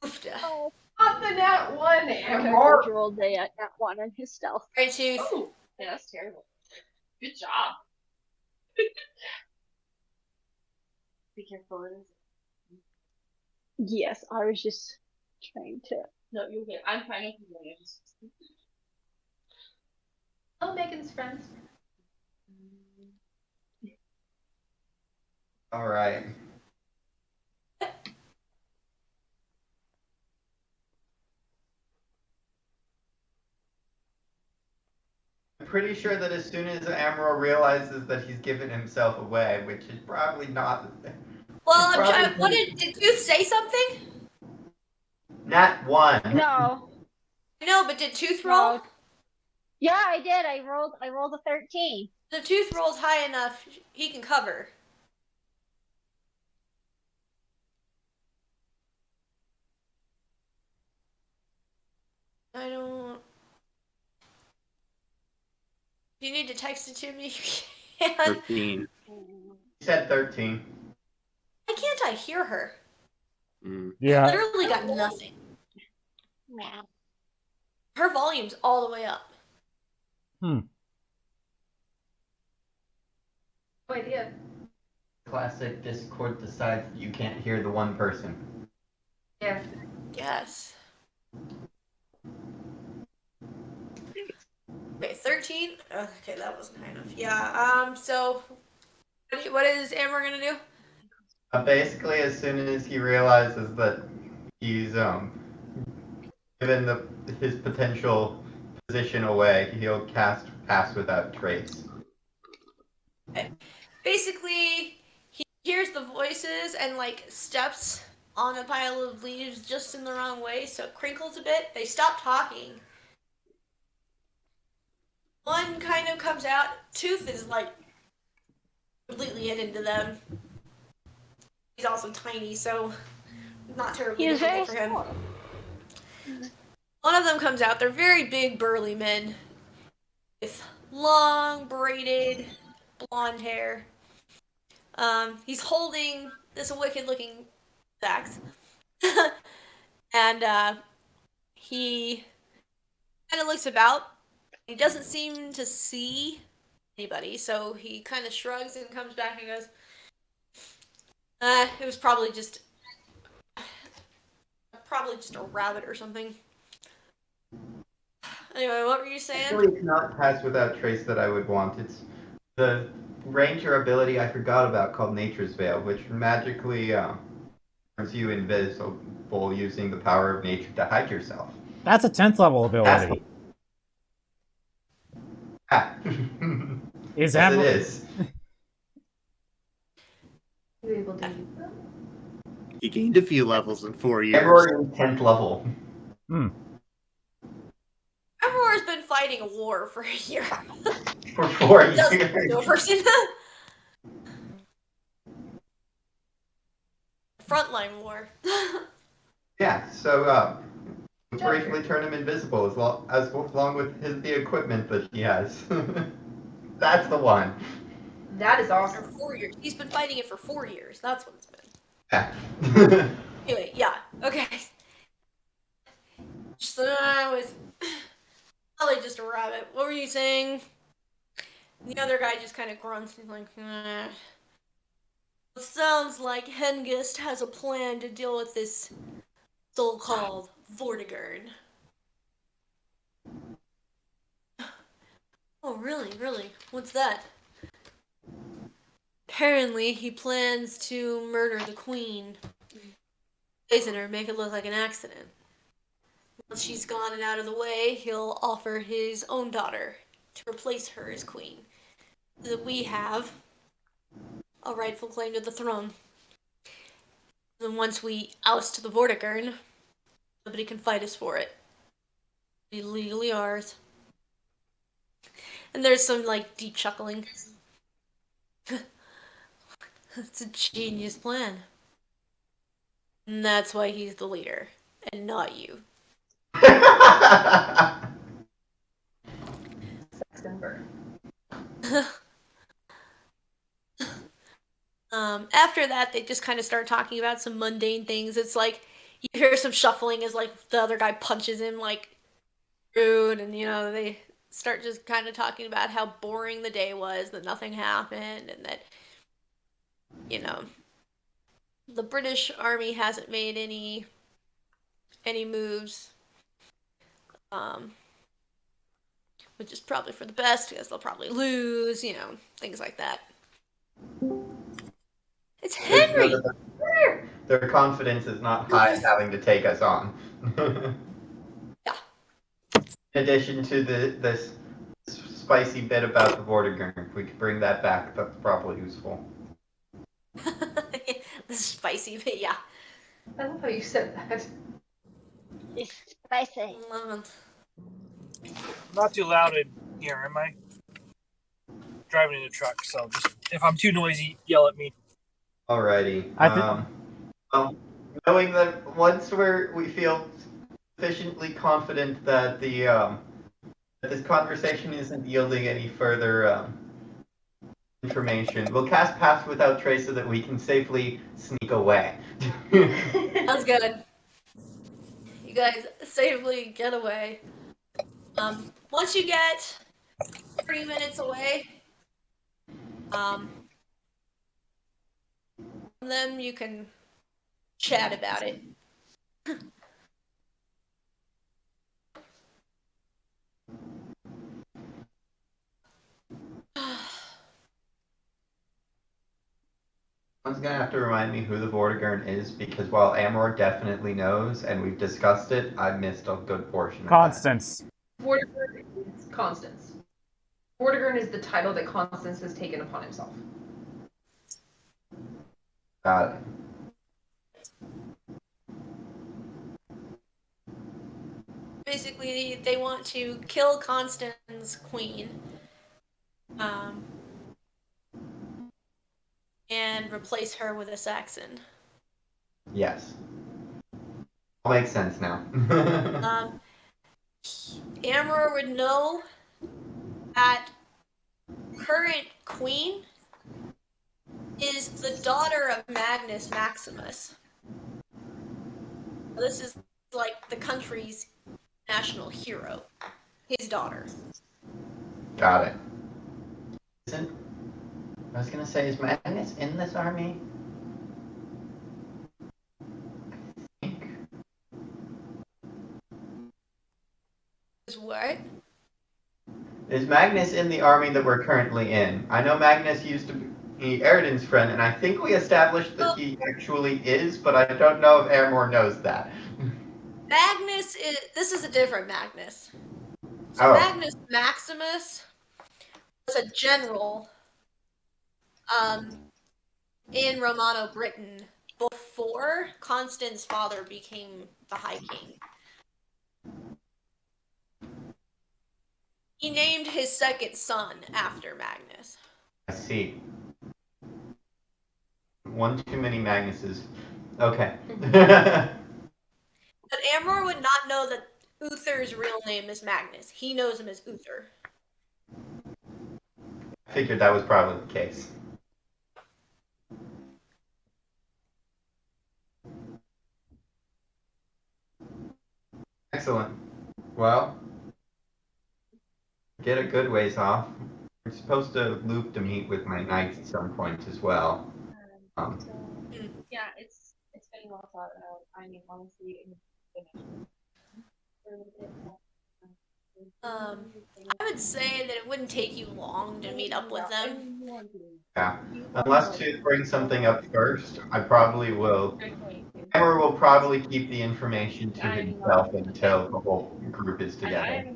Oofda. Oh, Not the nat 1, character Amor! rolled a nat one on his stealth. Right, Tooth. Oh, yeah, that's terrible. Good job. Be careful, it is. Yes, I was just trying to. No, you'll get. I'm fine with you. I just. Oh, Megan's friends. All right. I'm pretty sure that as soon as Amaro realizes that he's given himself away, which is probably not. Well, I'm Probably- trying. What did Tooth say something? Nat 1. No. No, but did Tooth roll? No. Yeah, I did. I rolled a 13. If Tooth rolls high enough, he can cover. I don't. If you need to text it to me, you can. 13. He said 13. Why can't I hear her? Yeah. Literally got nothing. Her volume's all the way up. No idea. Classic Discord decides that you can't hear the one person. Yeah. Yes. Okay, 13. Okay, that wasn't high enough. Yeah. So, what is Amber gonna do? Basically, as soon as he realizes that he's given his potential position away, he'll cast Pass Without Trace. Okay. Basically, he hears the voices and like steps on a pile of leaves just in the wrong way, so it crinkles a bit. They stop talking. One kind of comes out. Tooth is like completely hidden to them. He's also tiny, so not terribly He is very difficult for him. small. One of them comes out. They're very big, burly men with long, braided, blonde hair. He's holding this wicked-looking axe, and he kind of looks about. He doesn't seem to see anybody, so he kind of shrugs and comes back and goes, it was probably just a rabbit or something. Anyway, what were you saying? Actually, it's not Pass Without Trace that I would want. It's the ranger ability I forgot about called Nature's Veil, which magically turns you invisible using the power of nature to hide yourself. That's a 10th level ability. Ah. Is Yes, Amaro... it is. You able to use them? He gained a few levels in 4 years. Ever in 10th level. Everyone's been fighting a war for a year. For 4 Doesn't years. go person. Frontline war. Yeah, so briefly turn him invisible as long with the equipment that he has. That's the one. That is For awesome. 4 years. He's been fighting it for 4 years. That's what it's been. Yeah. Anyway, yeah. Okay. Just was probably just a rabbit. What were you saying? The other guy just kind of grunts. He's like, It sounds like Hengist has a plan to deal with this so-called Vortigern. Oh, really? Really? What's that? Apparently, he plans to murder the queen. Poison her, make it look like an accident. Once she's gone and out of the way, he'll offer his own daughter to replace her as queen. So that we have a rightful claim to the throne. Then once we oust the Vortigern, nobody can fight us for it. It'll be legally ours. And there's some, like, deep chuckling. It's a genius plan. And that's why he's the leader, and not you. Saxon burn. After that, they just kind of start talking about some mundane things. It's like you hear some shuffling as like the other guy punches him like rude, and they start just kind of talking about how boring the day was, that nothing happened, and that you know the British army hasn't made any moves, um, which is probably for the best because they'll probably lose, things like that. It's Good to know Henry. that their confidence is not high in having to take us on. Yeah. In addition to this spicy bit about the Vortigern, if we could bring that back, that's probably useful. The spicy bit, yeah. I love how you said that. It's spicy. Um, Not too loud in here, am I? Driving in a truck, so just if I'm too noisy, yell at me. Alrighty. Well, knowing that once we feel sufficiently confident that that this conversation isn't yielding any further information, we'll cast Pass Without Trace so that we can safely sneak away. Sounds good. You guys safely get away. Once you get 30 minutes away, then you can chat about it. Someone's gonna have to remind me who the Vortigern is, because while Amor definitely knows and we've discussed it, I missed a good portion of Constance. Vortigern is Constance. Vortigern is the title that Constance has taken upon himself. Got it. Basically, they want to kill Constance's queen, and replace her with a Saxon. Yes. All makes sense now. Amor would know that current queen is the daughter of Magnus Maximus. This is like the country's national hero. His daughter. Got it. I was gonna say, is Magnus in this army? I think. Is what? Is Magnus in the army that we're currently in? I know Magnus used to be Eridan's friend, and I think we established that he actually is, but I don't know if Airmore knows that. Magnus is. This is a different Magnus. So Magnus Maximus was a general in Romano Britain before Constance's father became the High King. He named his second son after Magnus. I see. One too many Magnuses. Okay. But Amor would not know that Uther's real name is Magnus. He knows him as Uther. I figured that was probably the case. Excellent. Well, get a good ways off. We're supposed to loop to meet with my knights at some point as well. Yeah, it's getting well thought out. I mean, honestly, I would say that it wouldn't take you long to meet up with them. Yeah. Unless to bring something up first, I probably will. Hammer will probably keep the information to himself until the whole group is together.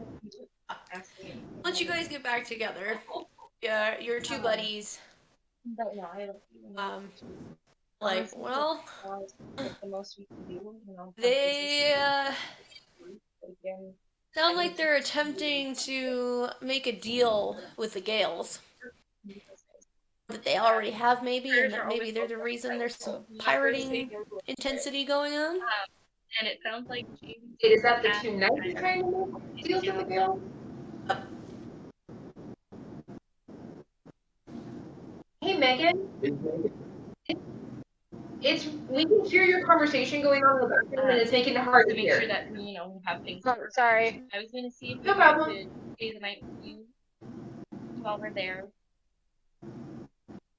Once you guys get back together, your two buddies, well, they sound like they're attempting to make a deal with the Gales. that they already have, maybe, and that maybe they're the reason there's some pirating intensity going on. And it sounds like James Is that the two knights trying to make deals with the guild? Hey, Megan. It's we can hear your conversation going on in the background, and it's making it hard to make hear. sure that we have things. Oh, sorry. I was gonna see if No we problem. could stay the night with you while we're there.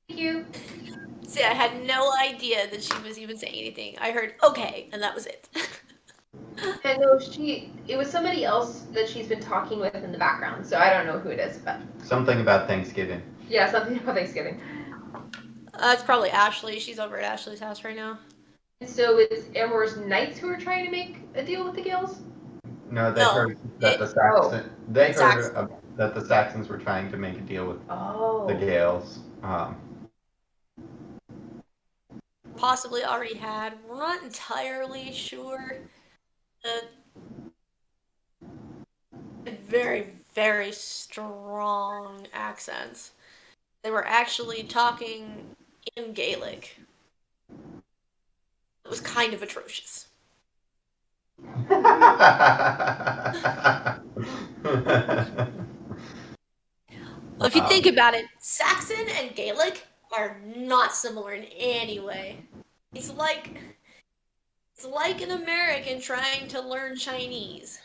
Thank you. See, I had no idea that she was even saying anything. I heard okay, and that was it. And no, it was somebody else that she's been talking with in the background, so I don't know who it is, but Something about Thanksgiving. yeah, something about Thanksgiving. It's probably Ashley. She's over at Ashley's house right now. And so it's Amor's knights who are trying to make a deal with the guilds? No, they heard that the that the Saxons were trying to make a deal with the Gales. Possibly already had. We're not entirely sure. Very, very strong accents. They were actually talking in Gaelic. It was kind of atrocious. Well, if you think about it, Saxon and Gaelic are not similar in any way. It's like an American trying to learn Chinese.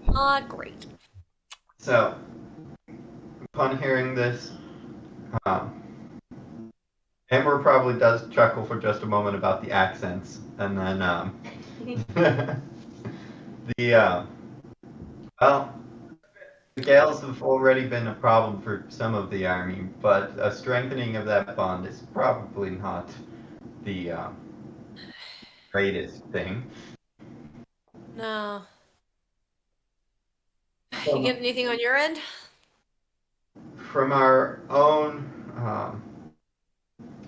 Not great. So, upon hearing this, Amber probably does chuckle for just a moment about the accents, and then the Gales have already been a problem for some of the army, but a strengthening of that bond is probably not the greatest thing. No. You get anything on your end? From our own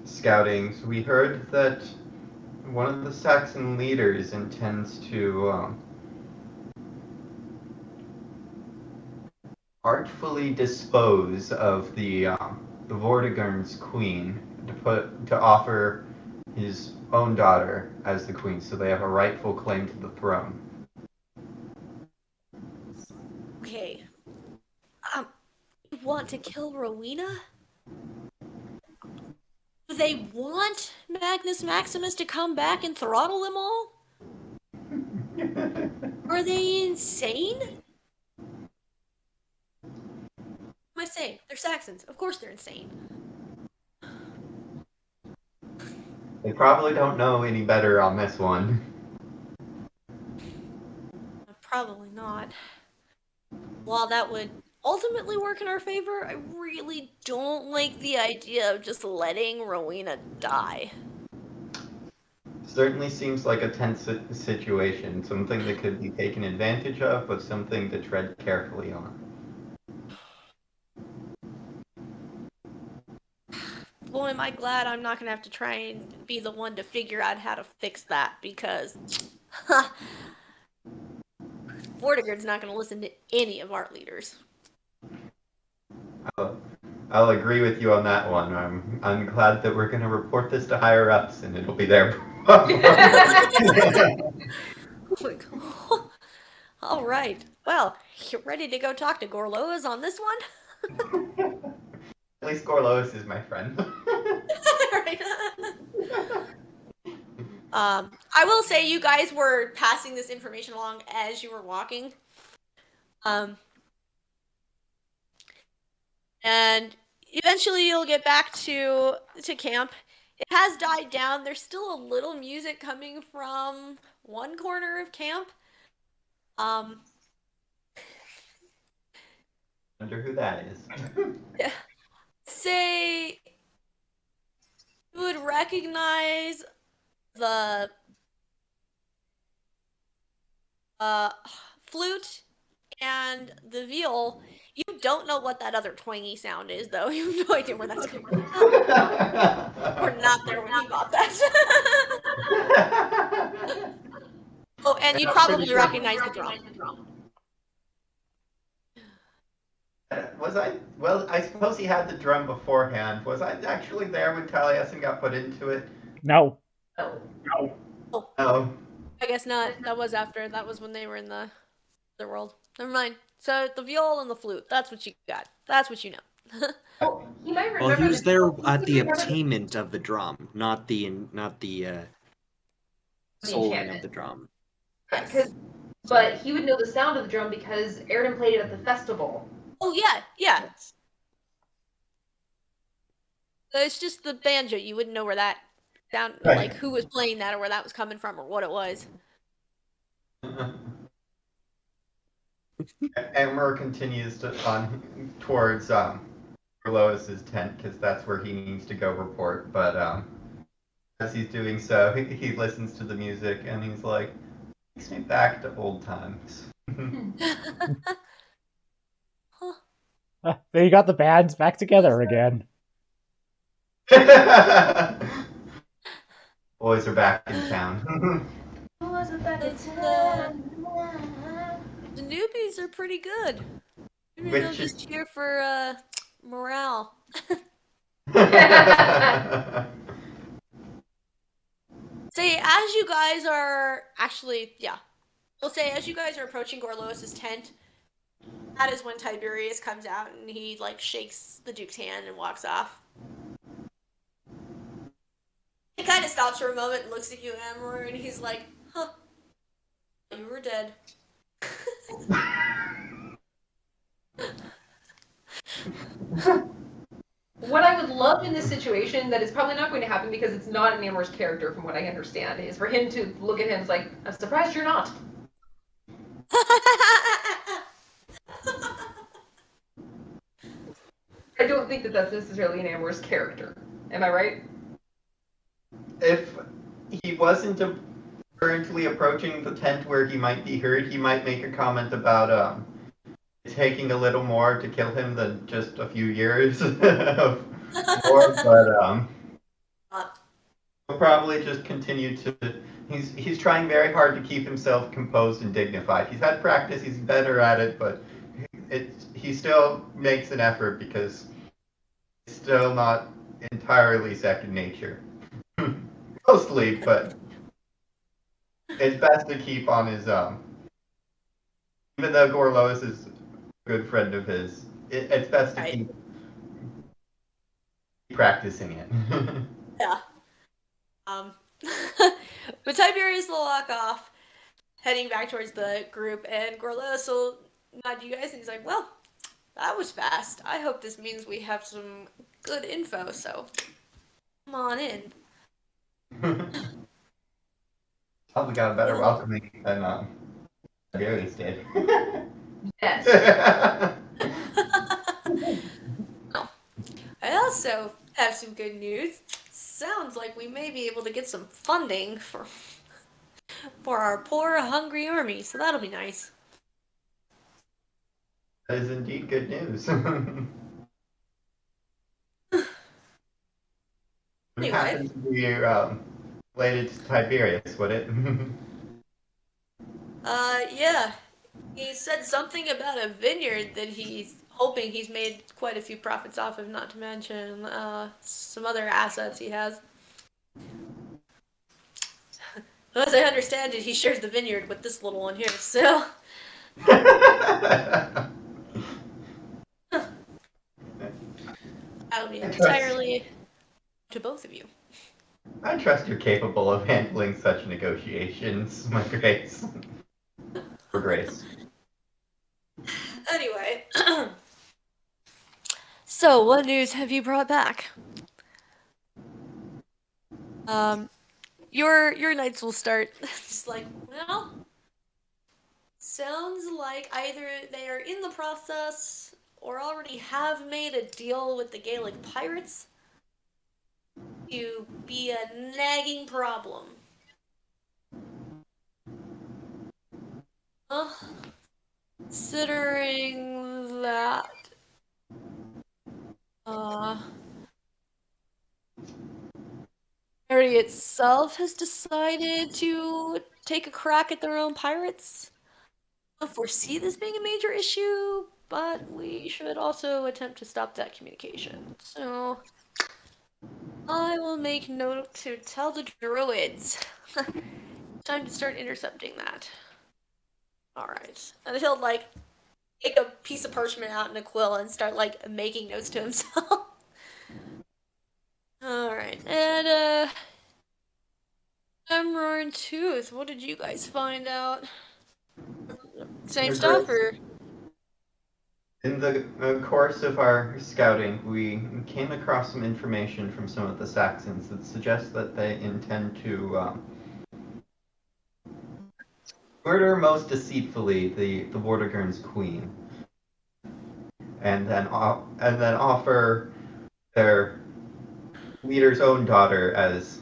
scoutings, we heard that one of the Saxon leaders intends to artfully dispose of the Vortigern's queen to offer his own daughter as the queen, so they have a rightful claim to the throne. Okay. You want to kill Rowena? Do they want Magnus Maximus to come back and throttle them all? Are they insane? What am I saying? They're Saxons. Of course they're insane. They probably don't know any better on this one. Probably not. While that would ultimately work in our favor, I really don't like the idea of just letting Rowena die. Certainly seems like a tense situation, something that could be taken advantage of, but something to tread carefully on. Boy, am I glad I'm not going to have to try and be the one to figure out how to fix that, because Vortigern's not going to listen to any of our leaders. I'll agree with you on that one. I'm glad that we're going to report this to higher ups, and it'll be their problem. All right. Well, you ready to go talk to Gorloas on this one? At least Gorlois is my friend. I will say you guys were passing this information along as you were walking. And eventually you'll get back to camp. It has died down. There's still a little music coming from one corner of camp. Wonder who that is. Yeah. Say you would recognize the flute and the viol. You don't know what that other twangy sound is, though. You have no idea where that's coming from. We're not there when you got that. Oh, and you probably recognize the drum. Was I? Well, I suppose he had the drum beforehand. Was I actually there when Taliesin got put into it? No. Oh. Oh. I guess not. That was after. That was when they were in the world. Never mind. So the viol and the flute. That's what you got. That's what you know. Well, he might remember. Well, he was there at the remember obtainment of the drum, not the soloing of the drum. Because, but he would know the sound of the drum because Airden played it at the festival. Oh yeah, yeah. It's just the banjo. You wouldn't know where that sound, Right. like who was playing that or where that was coming from or what it was. Emmer continues on towards Lois's tent because that's where he needs to go report. But as he's doing so, he listens to the music and he's like, "Takes me back to old times." They got the bands back together again. Boys are back in town. The newbies are pretty good. Maybe Which they'll is- just cheer for morale. Say, as you guys are we'll say as you guys are approaching Gorlois's tent, that is when Tiberius comes out and he like shakes the Duke's hand and walks off. He kind of stops for a moment and looks at you, Amor, and he's like, "Huh, you were dead." What I would love in this situation, that is probably not going to happen because it's not an Amor's character from what I understand, is for him to look at him and like, "I'm surprised you're not." I don't think that that's necessarily an Amor's character. Am I right? If he wasn't currently approaching the tent where he might be heard, he might make a comment about taking a little more to kill him than just a few years of war, but he'll probably just continue to. He's trying very hard to keep himself composed and dignified. He's had practice, he's better at it, but he still makes an effort because it's still not entirely second nature. Mostly, but it's best to keep on his even though Gorlois is a good friend of his, it's best to keep practicing it. Yeah. But Tiberius will walk off, heading back towards the group, and Gorlois will nod you guys, and he's like, "Well, that was fast. I hope this means we have some good info, so come on in." Probably got a better welcoming than Darius did. Yes. I also have some good news. Sounds like we may be able to get some funding for our poor, hungry army, so that'll be nice. That is indeed good news. It happens to be related to Tiberius, would it? Yeah. He said something about a vineyard that he's hoping he's made quite a few profits off of, not to mention some other assets he has. As I understand it, he shares the vineyard with this little one here, so... That'll be entirely to both of you. I trust you're capable of handling such negotiations, my Grace. For Grace. Anyway, so what news have you brought back? Your nights will start just like, well, sounds like either they are in the process or already have made a deal with the Gaelic pirates to be a nagging problem. Considering that Harry itself has decided to take a crack at their own pirates. I don't foresee this being a major issue, but we should also attempt to stop that communication. So I will make note to tell the druids. Time to start intercepting that. Alright. And he'll, like, take a piece of parchment out and a quill and start, like, making notes to himself. Alright. And, Emerald and Tooth, what did you guys find out? Same Your stuff, Grace, or? in the course of our scouting, we came across some information from some of the Saxons that suggests that they intend to murder most deceitfully the Vortigern's queen, and then offer their leader's own daughter as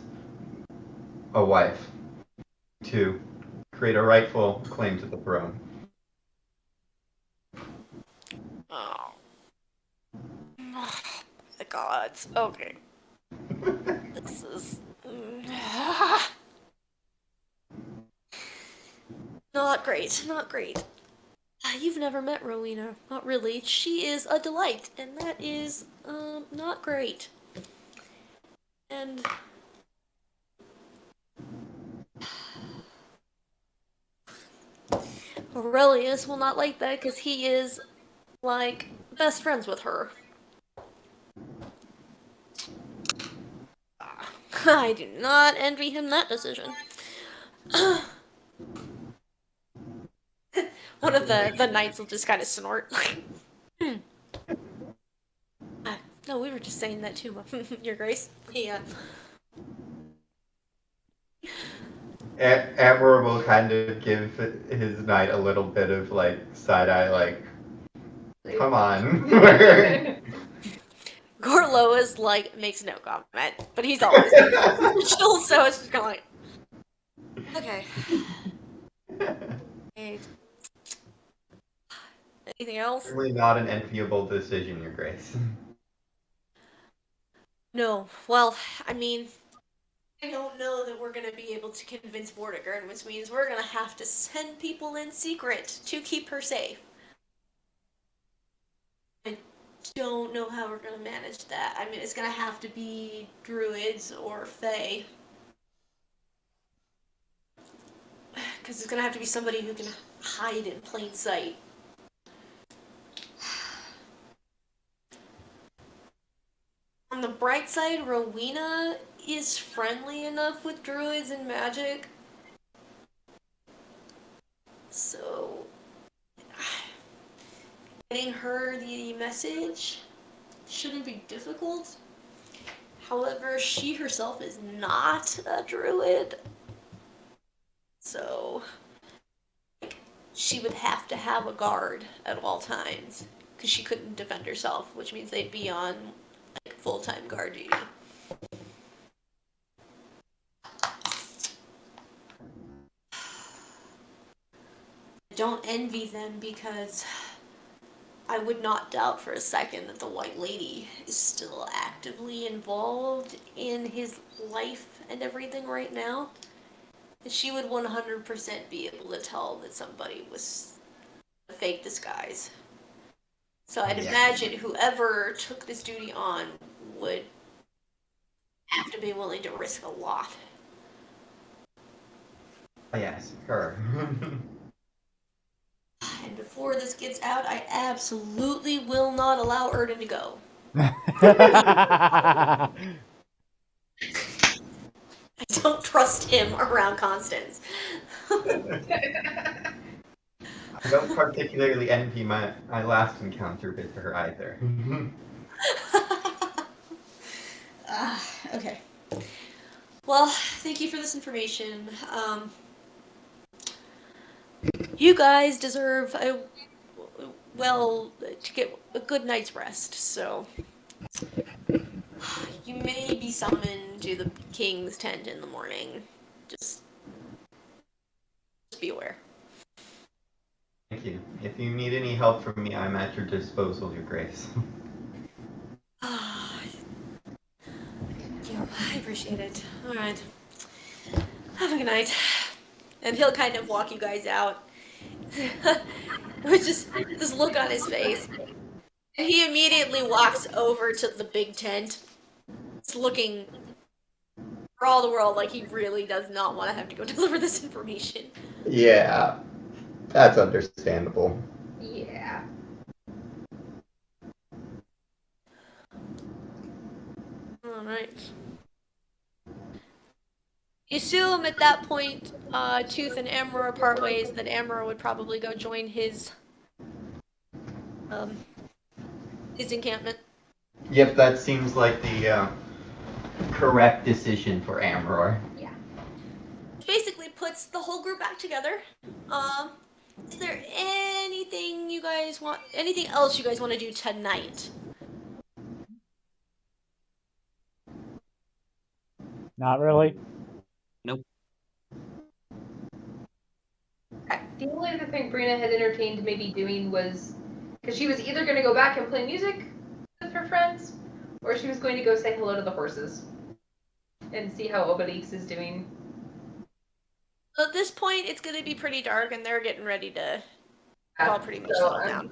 a wife to create a rightful claim to the throne. Oh. The gods. Okay. This is... Not great. Not great. You've never met Rowena. Not really. She is a delight, and that is, not great. And... Aurelius will not like that because he is, like, best friends with her. I do not envy him that decision. One of the knights will just kind of snort. No, we were just saying that too, Your Grace. Yeah. Amber will kind of give his knight a little bit of like side eye, like, come on. Gorlois, like, makes no comment, but he's always chill, so it's just kind of like, okay. Hey. Anything else? Certainly not an enviable decision, Your Grace. No. Well, I mean, I don't know that we're gonna be able to convince Vortigern, which means we're gonna have to send people in secret to keep her safe. I don't know how we're gonna manage that. I mean, it's gonna have to be druids or fae. Because it's gonna have to be somebody who can hide in plain sight. On the bright side, Rowena is friendly enough with druids and magic. So, getting her the message shouldn't be difficult. However, she herself is not a druid. So, she would have to have a guard at all times. Because she couldn't defend herself, which means they'd be on like full-time guard duty. I don't envy them because I would not doubt for a second that the White Lady is still actively involved in his life and everything right now. And she would 100% be able to tell that somebody was a fake disguise. So I'd imagine whoever took this duty on would have to be willing to risk a lot. Yes, her. And before this gets out, I absolutely will not allow Erden to go. I don't trust him around Constance. I don't particularly envy my last encounter with her either. Okay. Well, thank you for this information. You guys deserve to get a good night's rest, so you may be summoned to the king's tent in the morning. Just be aware. Thank you. If you need any help from me, I'm at your disposal, Your Grace. I appreciate it. Alright. Have a good night. And he'll kind of walk you guys out. with just this look on his face. And he immediately walks over to the big tent. It's looking for all the world like he really does not want to have to go deliver this information. Yeah, that's understandable. Yeah. Alright. You assume at that point, Tooth and Amror part ways, that Amror would probably go join his encampment. Yep, that seems like the correct decision for Amror. Yeah. Basically puts the whole group back together. Is there anything else you guys want to do tonight? Not really. Nope. The only other thing Brina had entertained maybe doing was, because she was either going to go back and play music with her friends, or she was going to go say hello to the horses and see how Obelix is doing. So at this point, it's going to be pretty dark, and they're getting ready to all pretty much settle down.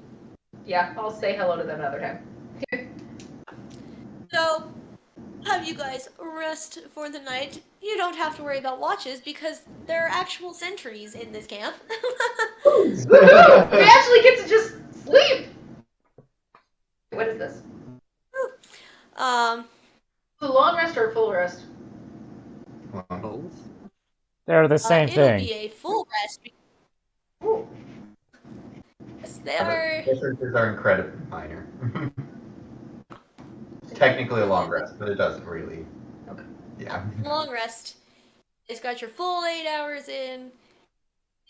Yeah, I'll say hello to them another time. So, have you guys rest for the night. You don't have to worry about watches because there are actual sentries in this camp. Woohoo! We actually get to just sleep! What is this? A long rest or a full rest? Both. They're the same It'll thing. be a full rest. Ooh. Yes, they are. Differences are incredibly minor. It's technically a long rest, but it doesn't really. Okay. Yeah. Long rest. It's got your full 8 hours in.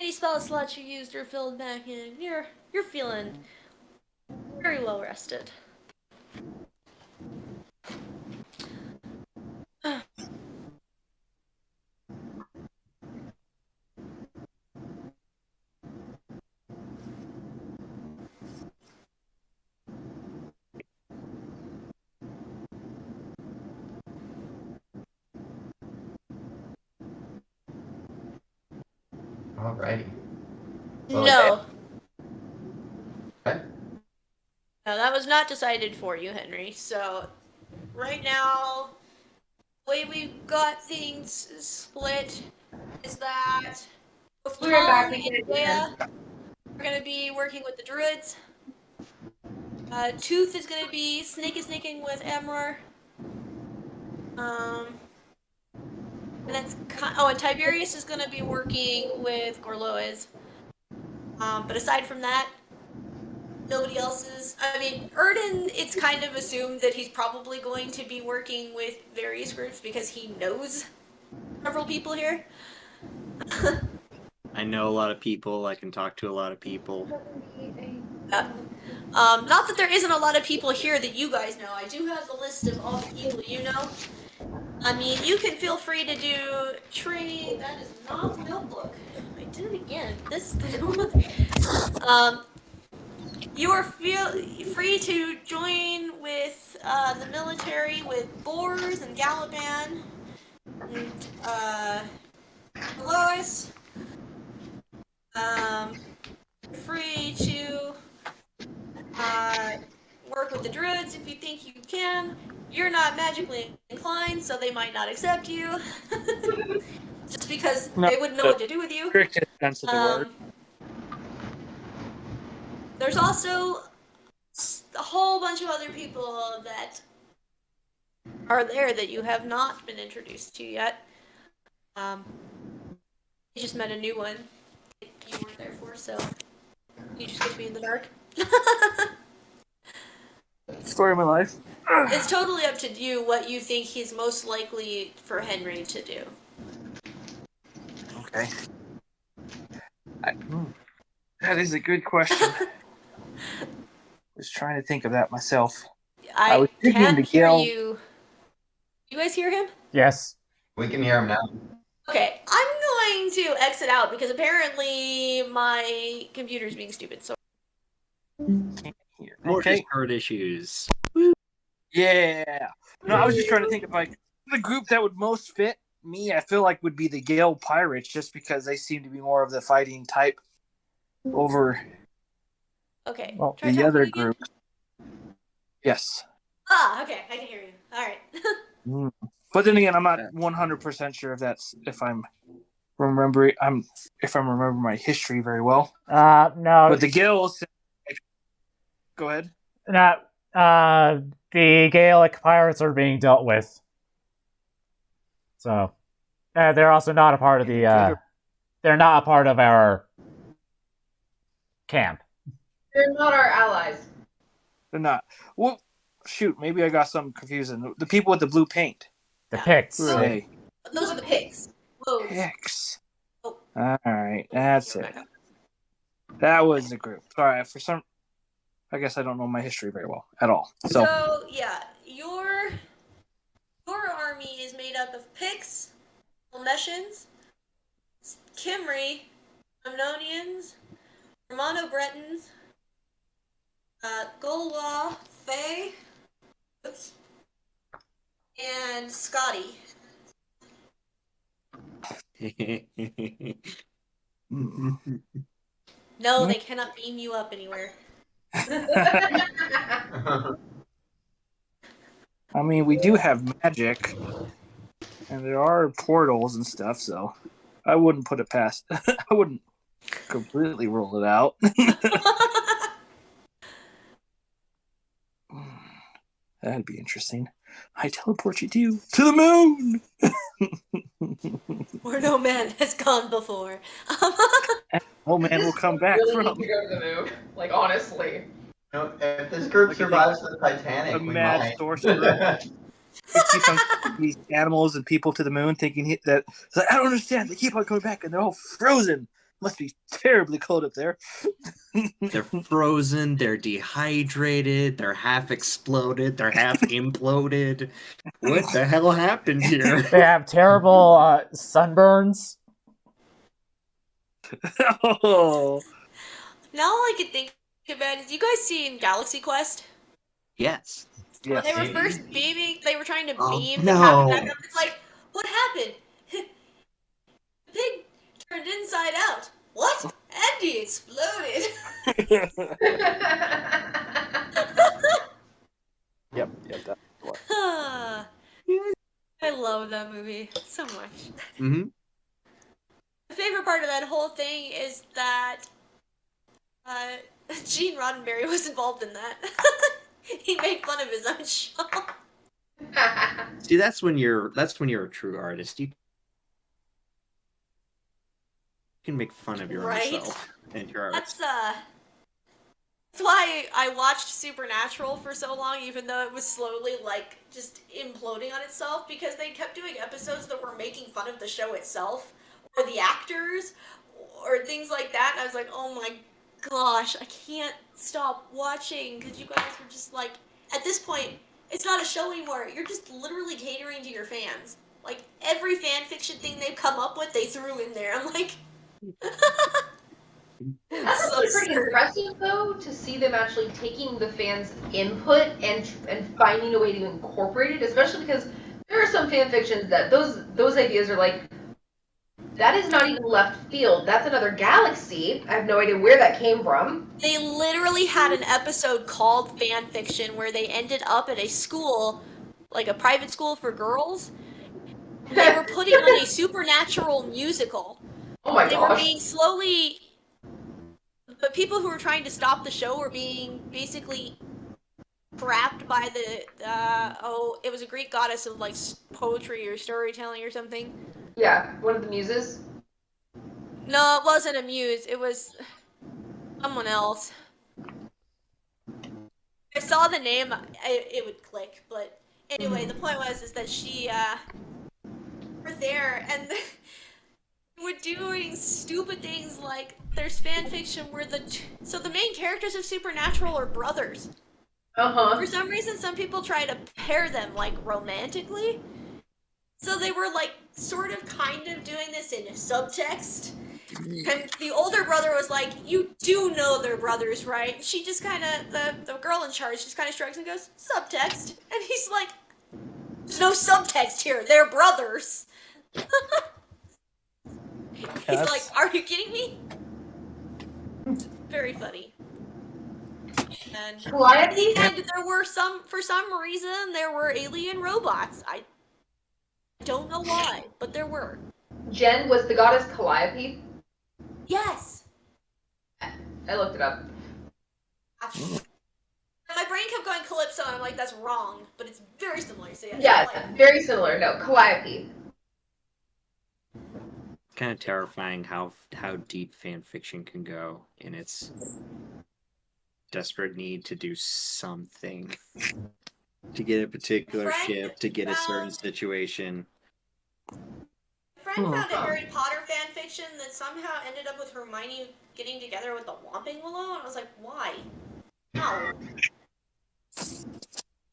Any spell slots you used are filled back in. You're feeling very well rested. Alrighty. No. Okay. No, that was not decided for you, Henry. So, right now, the way we've got things split is that both We're back Tom again. and Dea are going to be working with the druids. Tooth is going to be snaking with Amror. And that's and Tiberius is going to be working with Gorlois. But aside from that, nobody else is. I mean, Erden, it's kind of assumed that he's probably going to be working with various groups because he knows several people here. I know a lot of people. I can talk to a lot of people. Not that there isn't a lot of people here that you guys know. I do have the list of all the people you know. I mean, you can feel free to do training. That is not the notebook. I did it again. You are free to join with the military with Boars and Galaban and Lois. Free to work with the druids if you think you can. You're not magically inclined, so they might not accept you. Just because they wouldn't know what to do with you. Strict sense of the word. There's also a whole bunch of other people that are there that you have not been introduced to yet. You just met a new one that you weren't there for, so you just get to be in the dark. Story of my life. It's totally up to you what you think he's most likely for Henry to do. Okay. That is a good question. Was trying to think of that myself. I was thinking can't to hear yell. you. You guys hear him? Yes. We can hear him now. Okay, I'm going to exit out because apparently my computer's being stupid. So More Okay. Discord issues. Yeah. No, I was just trying to think of like the group that would most fit me. I feel like would be the Gale Pirates, just because they seem to be more of the fighting type. over Okay. Well, Try the talking other again. group. Yes. Ah, okay. I can hear you. All right. But then again, I'm not 100% sure if I'm remembering my history very well. no. But the Gales. Go ahead. The Gaelic pirates are being dealt with. So, they're also not a part of the. They're not a part of our camp. They're not our allies. They're not. Well, shoot, maybe I got something confusing. The people with the blue paint. The Yeah. Picts. Who are they? Those are the pigs. Whoa. Picts. Oh. All right, that's it. That was the group. Sorry, I guess I don't know my history very well at all. So yeah, your army is made up of Picts, Dalmatians, Kimri, Amnonians, Romano-Bretons, Gaulois, Fey, and Scotty. No, they cannot beam you up anywhere. I mean, we do have magic, and there are portals and stuff, so I wouldn't put it past. I wouldn't completely rule it out. That'd be interesting. I teleport you to the moon. Where no man has gone before. Oh man, we'll come back really from need to go to the moon. Like, honestly. No, if this group survives the Titanic, a we mad might. sorcerer. They keep on these animals and people to the moon, thinking that it's like, I don't understand. They keep on coming back, and they're all frozen. Must be terribly cold up there. They're frozen. They're dehydrated. They're half exploded. They're half imploded. What the hell happened here? They have terrible sunburns. Oh. Now all I can think about is, you guys seen Galaxy Quest? Yes. When they were Yes. first beaming, they were trying to Oh, beam no. the captain back up. It's like, what happened? The pig turned inside out. What? And he exploded. Yep, that's what. I love that movie so much. Mm-hmm. My favorite part of that whole thing is that Gene Roddenberry was involved in that. He made fun of his own show. See, that's when you're a true artist. You can make fun of your own self and your art. That's why I watched Supernatural for so long, even though it was slowly like just imploding on itself, because they kept doing episodes that were making fun of the show itself or the actors or things like that. And I was like, oh my gosh, I can't stop watching, because you guys were just like, at this point, it's not a show anymore. You're just literally catering to your fans. Like, every fan fiction thing they've come up with, they threw in there. I'm like, That's so actually pretty impressive, though, to see them actually taking the fans' input and finding a way to incorporate it, especially because there are some fan fictions that those ideas are like, that is not even left field. That's another galaxy. I have no idea where that came from. They literally had an episode called Fan Fiction where they ended up at a school, like a private school for girls. They were putting on a supernatural musical. Oh my They gosh. were being slowly... But people who were trying to stop the show were being basically trapped by the... it was a Greek goddess of, like, poetry or storytelling or something. Yeah, one of the muses. No, it wasn't a muse. It was someone else. I saw the name, it would click. But anyway, the point is that she were there, and they were doing stupid things like, there's fan fiction where the main characters of Supernatural are brothers. For some reason, some people try to pair them, like, romantically. So they were, like, sort of kind of doing this in subtext. And the older brother was like, you do know they're brothers, right? And she just kind of, the girl in charge just kind of shrugs and goes, subtext. And he's like, there's no subtext here, they're brothers. He's like, are you kidding me? very funny. And Calliope? there were for some reason, there were alien robots. I don't know why, but there were. Jen was the goddess Calliope. Yes. I looked it up. My brain kept going Calypso, and I'm like, that's wrong, but it's very similar. So Yeah, Calliope. very similar. No, Calliope. It's kind of terrifying how deep fan fiction can go in its desperate need to do something to get a particular ship, to get a certain situation. My friend found a Harry Potter fan fiction that somehow ended up with Hermione getting together with the Whomping Willow, and I was like, why? How?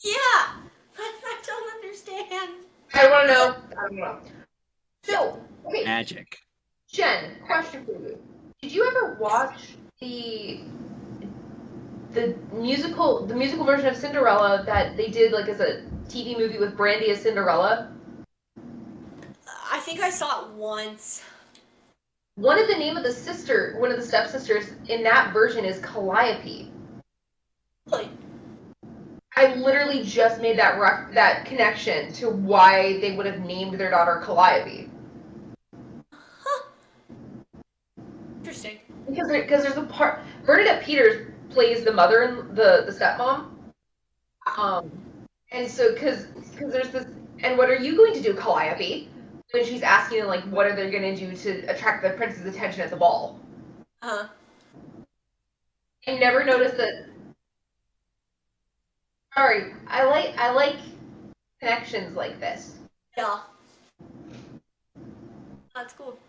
Yeah! I don't understand. I want to know. I don't know. So, okay, Magic. Jen, question for you. Did you ever watch the musical version of Cinderella that they did like as a TV movie with Brandy as Cinderella? I think I saw it once. One of the stepsisters in that version is Calliope. Really? I literally just made that connection to why they would have named their daughter Calliope. Huh. Interesting. Because there's a part Bernadette Peters plays the mother and the stepmom. And so because there's this, and what are you going to do, Calliope? When she's asking like what are they going to do to attract the prince's attention at the ball. Uh-huh. I never noticed that. Sorry, I like connections like this. Yeah. That's cool.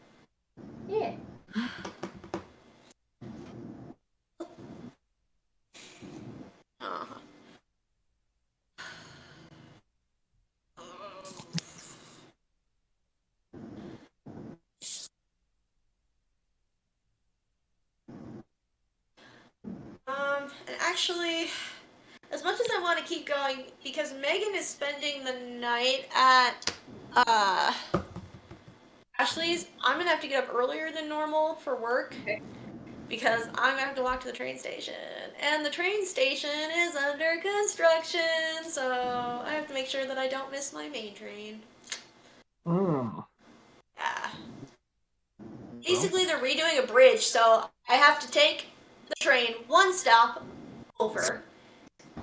Yeah. Uh-huh. And actually, as much as I want to keep going, because Megan is spending the night at, Ashley's, I'm gonna have to get up earlier than normal for work. Okay. Because I'm gonna have to walk to the train station. And the train station is under construction, so I have to make sure that I don't miss my main train. Yeah. Basically, they're redoing a bridge, so I have to take the train one stop over,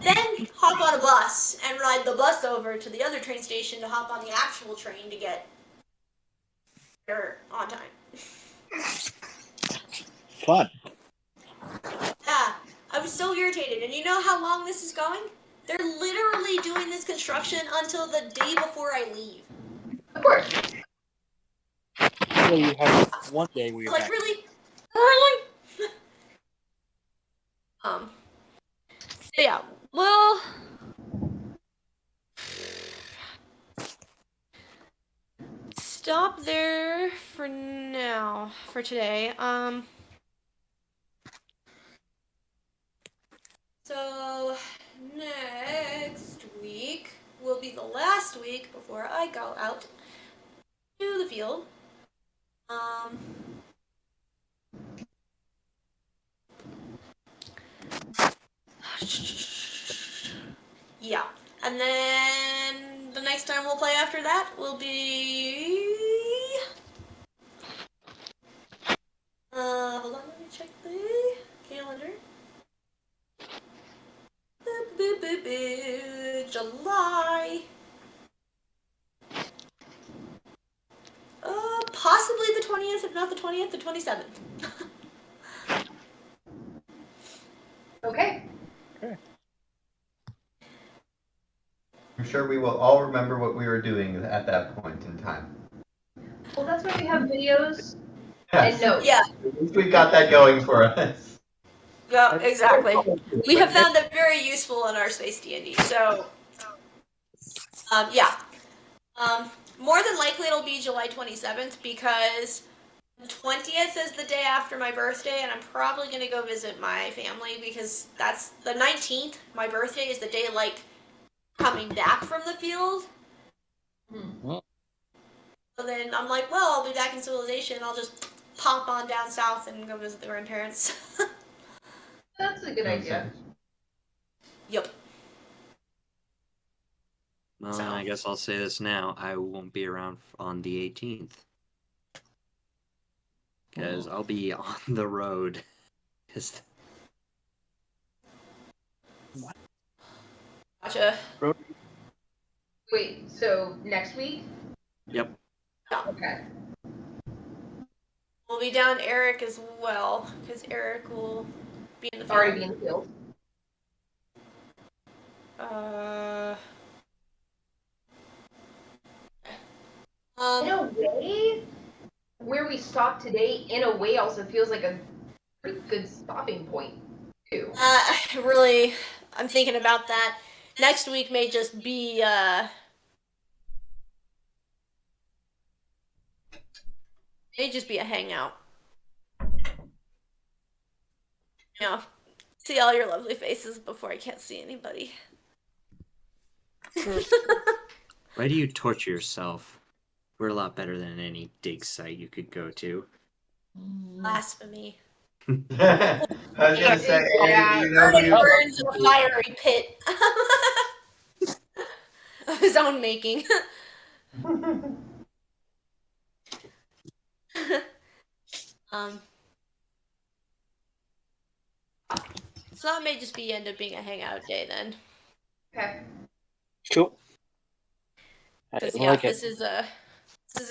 then hop on a bus and ride the bus over to the other train station to hop on the actual train to get there on time. Fun. Yeah, I was so irritated. And you know how long this is going? They're literally doing this construction until the day before I leave. Of course. So you have one day where you're Like, back. really? Really? So yeah, well, stop there for now, for today. So next week will be the last week before I go out to the field. Yeah, and then the next time we'll play after that will be. Hold on, let me check the calendar. July. Possibly the 20th, if not the 20th, the 27th. Okay. I'm sure we will all remember what we were doing at that point in time. Well, that's why we have videos Yes. and notes. Yeah. At least we got that going for us. Yeah, exactly. We have found that very useful in our space D&D. So, yeah. More than likely it'll be July 27th because the 20th is the day after my birthday, and I'm probably going to go visit my family because that's the 19th. My birthday is the day, like, coming back from the field. So then I'm like, well, I'll be back in civilization. I'll just pop on down south and go visit the grandparents. That's a good Makes idea. sense. Yep. Well, So- then I guess I'll say this now. I won't be around on the 18th. Because I'll be on the road. 'Cause Gotcha. Wait, so next week? Yep. Okay. We'll be down Eric as well, because Eric will be in the field. Already be in the field. In a way, where we stopped today, in a way, also feels like a pretty good stopping point, too. Really, I'm thinking about that. Next week may just be, may just be a hangout. You know, see all your lovely faces before I can't see anybody. Why do you torture yourself? We're a lot better than any dig site you could go to. Blasphemy. I was gonna say, Yeah. you know Burning you. burns in a fiery pit of his own making. So that may just end up being a hangout day then. Okay. Cool. I Because like it. this is a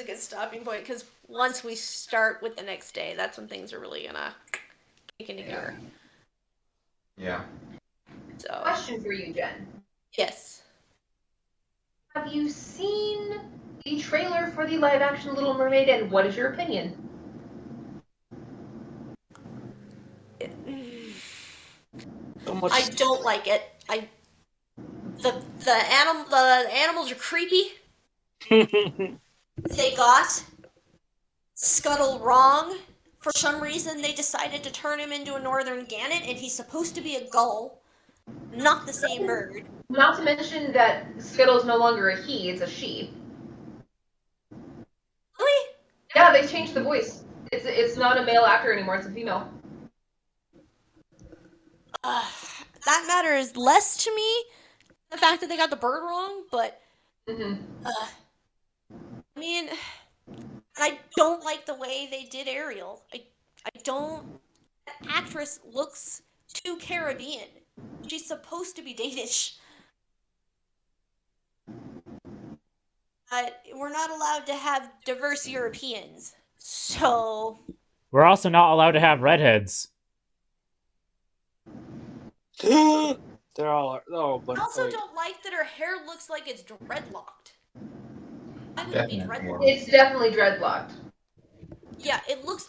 good stopping point. Because once we start with the next day, that's when things are really gonna kick into gear. Yeah. So Question for you, Jen. yes, Have you seen the trailer for the live-action Little Mermaid, and what is your opinion? So much. I don't like it. The animals are creepy. They got Scuttle wrong. For some reason, they decided to turn him into a northern gannet, and he's supposed to be a gull, not the same bird. Not to mention that Skittle's no longer a he, it's a she. Really? Yeah, they changed the voice. It's not a male actor anymore, it's a female. That matters less to me, the fact that they got the bird wrong, but Mm-hmm. I mean, I don't like the way they did Ariel. I don't. That actress looks too Caribbean. She's supposed to be Danish. But we're not allowed to have diverse Europeans. So. We're also not allowed to have redheads. They're all. Oh, but I also don't like that her hair looks like it's dreadlocked. Why would it be Definitely. dreadlocked? It's definitely dreadlocked. Yeah, it looks